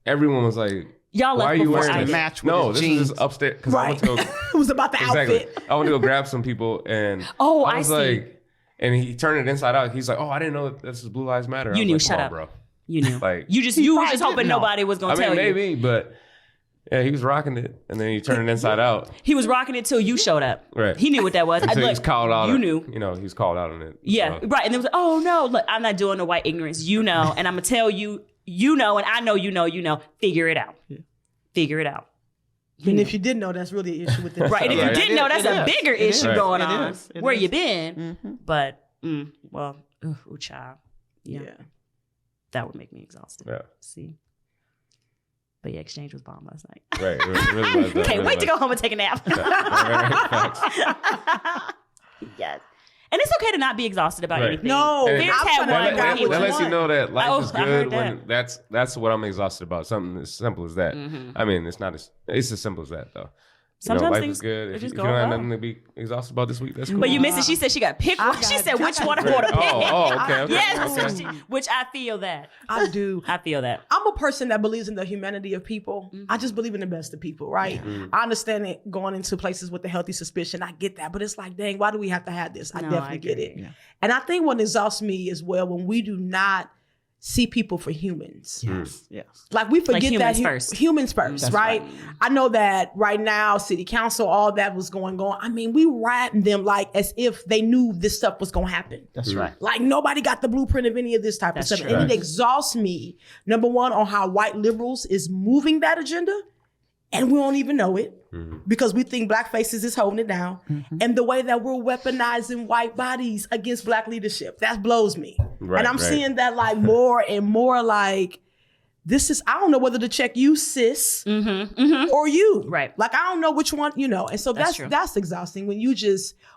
S2: everyone was like,
S1: Y'all
S2: why
S1: left
S2: are you
S1: before
S2: wearing
S1: I
S2: this?
S1: did.
S3: Match with
S2: No,
S3: his
S2: this
S3: jeans.
S2: is just upstairs. Because I went to go,
S4: it was about the
S2: exactly.
S4: outfit.
S2: I went to go grab some people and
S1: Oh,
S2: I
S1: I
S2: was
S1: see.
S2: like, and he turned it inside out. He's like, oh, I didn't know that this is Blue Lives Matter. I
S1: You
S2: was
S1: knew,
S2: like,
S1: shut
S2: come on,
S1: up.
S2: bro.
S1: You knew.
S2: Like,
S1: you were just
S3: probably
S1: hoping
S3: didn't know.
S1: nobody was going
S2: I
S1: to
S2: mean,
S1: tell you.
S2: maybe, but yeah, he was rocking it. And then he turned it inside out.
S1: He was rocking it till you showed up.
S2: Right.
S1: He knew what that was.
S2: Until he
S1: Look,
S2: was called out.
S1: You knew.
S2: You know, he was called out on it.
S1: Yeah,
S2: So.
S1: right. And then it was like, oh no, look, I'm not doing the white ignorance. You know, and I'm gonna tell you, you know, and I know you know. Figure it out. Figure it out.
S4: And if you didn't know, that's really an issue with this.
S1: Right. And if you
S2: Right.
S1: didn't know, that's a
S3: It is.
S1: bigger
S3: It is.
S1: issue
S2: Right.
S1: going
S3: It
S1: on.
S3: is. It
S1: Where
S3: is.
S1: you been?
S3: Mm-hmm.
S1: But well, ooh, child. Yeah,
S4: Yeah.
S1: that would make me exhausted.
S2: Yeah.
S1: See. But yeah, Exchange was bomb last night.
S2: Right. It really was.
S1: Can't wait to go home and take a nap.
S2: Facts.
S1: Yes. And it's okay to not be exhausted about
S2: Right.
S1: anything.
S4: No,
S2: And
S1: Fierce
S4: I'm
S1: had
S4: trying to
S1: one
S4: figure
S1: where
S4: out
S1: he
S4: which
S1: was
S2: that lets you
S4: one.
S2: know that life
S1: Oh,
S2: is
S1: I heard
S2: good when that's what I'm exhausted about. Something as simple as that. I mean, it's as simple as that though.
S1: Sometimes
S2: life
S1: things
S2: is good.
S1: they
S2: If
S1: just
S2: you
S1: go
S2: don't have
S1: well.
S2: nothing to be exhausted about this week, that's cool.
S1: But you missed it. She said she got picked.
S4: I
S1: She
S4: got-
S1: said which
S4: I
S1: one
S4: got-
S1: I want to pick.
S2: okay.
S1: Yes,
S2: Okay.
S1: which I feel that.
S4: I do.
S1: I feel that.
S4: I'm a person that believes in the humanity of people. I just believe in the best of people, right? I understand it going into places with a healthy suspicion. I get that. But it's like, dang, why do we have to have this? I
S1: No,
S4: definitely
S1: I
S4: get
S1: agree.
S4: it.
S3: Yeah.
S4: And I think what exhausts me as well when we do not see people for humans.
S3: Yes. Yes.
S4: Like we forget
S1: humans
S4: that
S1: first.
S4: humans first,
S3: That's
S4: right? I know that right now, city council, all that was going on. I mean, we riding them like as if they knew this stuff was going to happen.
S3: That's right.
S4: Like nobody got the blueprint of any of this type
S1: That's
S4: of stuff.
S1: true.
S4: And it
S2: Right.
S4: exhausts me, number one, on how white liberals is moving that agenda. And we don't even know it because we think black faces is holding it down. And the way that we're weaponizing white bodies against black leadership, that blows me.
S2: Right,
S4: and I'm
S2: right.
S4: seeing that like more and more like, this is, I don't know whether to check you, sis, or you.
S1: Right.
S4: Like, I don't know which one, And so
S1: That's true.
S4: that's exhausting when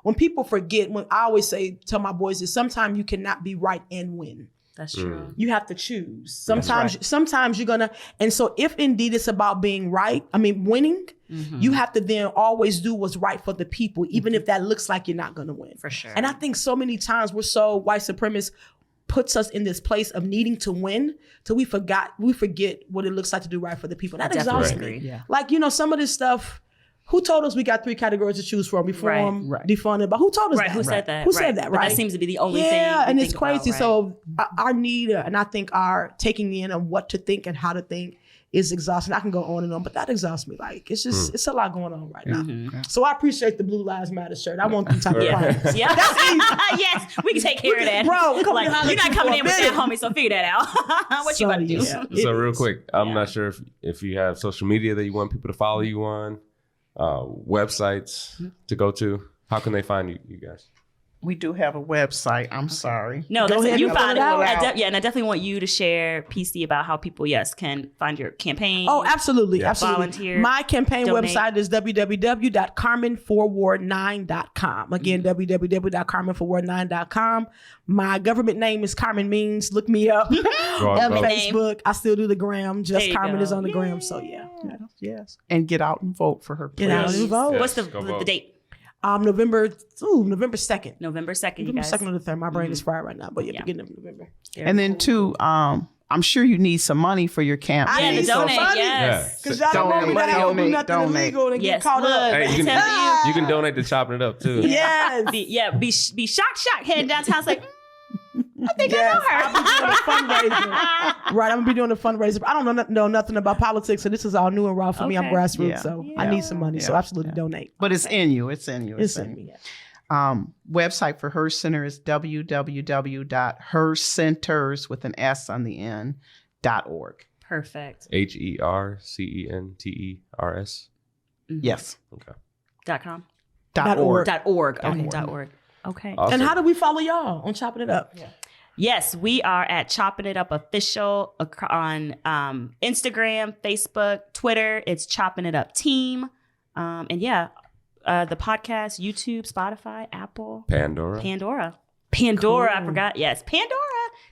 S4: when people forget, when I always tell my boys is sometimes you cannot be right and win.
S1: That's true.
S4: You have to choose. Sometimes you're gonna, and so if indeed it's about being right, winning, you have to then always do what's right for the people, even if that looks like you're not gonna win.
S1: For sure.
S4: And I think so many times we're so white supremacist puts us in this place of needing to win till we forget what it looks like to do right for the people. That
S1: definitely
S4: exhausts
S1: agree.
S4: me.
S3: Yeah.
S4: Like, some of this stuff. Who told us we got 3 categories to choose from? Reform,
S3: Right.
S4: defunded, but who told us
S1: Right.
S4: that?
S1: Who said that?
S4: Who
S1: Right.
S4: said that,
S1: But
S4: right?
S1: that seems to be the only thing.
S4: Yeah,
S1: we
S4: and it's
S1: think about,
S4: crazy.
S1: right?
S4: So our need, and I think our taking in on what to think and how to think is exhausting. I can go on and on, but that exhausts me. Like, it's just, it's a lot going on right now. So I appreciate the Blue Lives Matter shirt. I want them type of products.
S1: Yeah. yes, we can take care of that.
S4: Bro, come
S1: like,
S4: holler
S1: you're not
S4: at you
S1: coming
S4: for
S1: in
S4: a
S1: with that,
S4: minute.
S1: homie, so figure that out. What you about to do?
S4: Yeah.
S2: So
S4: It
S2: real
S4: is.
S2: quick, I'm not sure if you have social media that you want people to follow you on, websites to go to. How can they find you guys?
S3: We do have a website. I'm sorry.
S1: No,
S4: Go
S1: that's
S4: ahead
S1: you
S4: and
S1: find it.
S4: fill it out.
S1: And I definitely want you to share PC about how people, can find your campaign.
S4: Oh, absolutely.
S2: Yeah.
S4: Absolutely.
S1: Volunteer,
S4: My campaign
S1: donate.
S4: website is www.carmenforward9.com. Again, www.carmenforward9.com. My government name is Carmen Means. Look me up on
S1: Name.
S4: Facebook. I still do the gram.
S1: There
S4: Just
S1: you
S4: Carmen
S1: go.
S4: is on the gram. So yeah.
S3: Yes. And get out and vote for her.
S4: Get out
S3: please.
S4: and vote.
S2: Yes.
S1: What's the
S2: Go vote.
S1: date?
S4: November 2nd.
S1: November 2nd, you
S4: November
S1: guys.
S4: 2nd or the 3rd. My brain is fried right now, but
S1: Yeah.
S4: beginning of November.
S3: And then too, I'm sure you need some money for your
S4: I
S3: campaign.
S1: Yeah, to
S4: need some
S1: donate,
S4: money.
S1: yes.
S4: Because y'all don't want me to don't do nothing illegal and get caught up.
S2: Hey, you
S1: Tell
S2: can, you can donate to Chopping It Up too.
S4: Yes.
S1: Be shocked, heading downtown. It's like, I think
S4: Yes,
S1: I know her.
S4: I'll be doing a fundraiser. Right, I'm gonna be doing a fundraiser. I don't know nothing about politics, so this is all new and raw for me. I'm
S1: Okay.
S4: grassroots,
S3: Yeah.
S4: so
S1: Yeah.
S4: I need some money. So
S3: Yeah.
S4: absolutely donate.
S3: But it's in you. It's in you.
S4: It's in me.
S3: Website for Her Center is www.hercenters with an S on the end .org.
S1: Perfect.
S2: HERCENTERS.
S3: Yes.
S2: Okay.
S1: .com.
S3: .org.
S1: .org. Okay. .org. Okay.
S2: Awesome.
S4: And how do we follow y'all on Chopping It Up?
S1: Yes, we are at Chopping It Up Official on Instagram, Facebook, Twitter. It's Chopping It Up Team. And yeah, the podcast, YouTube, Spotify, Apple,
S2: Pandora.
S1: Cool. I forgot. Yes, Pandora.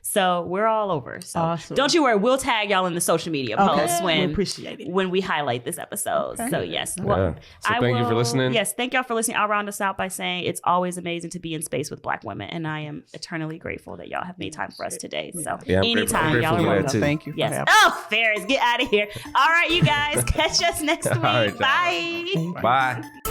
S1: So we're all over. So
S4: Awesome.
S1: don't you worry. We'll tag y'all in the social media posts
S4: We appreciate it.
S1: when we highlight this episode.
S4: Okay.
S1: So yes.
S2: Yeah.
S1: Well,
S2: So thank you for listening.
S1: Yes, thank y'all for listening. I'll round us out by saying it's always amazing to be in space with Black women, and I am eternally grateful that y'all have made time for us today. So
S2: Yeah, I'm
S1: anytime,
S2: grateful
S1: y'all are
S2: for that
S1: welcome.
S2: too.
S3: Thank you. For
S1: Yes.
S3: having
S1: Oh, Ferris, get out of here. All right, you guys, catch us next week.
S2: All right, y'all.
S1: Bye.
S2: Bye.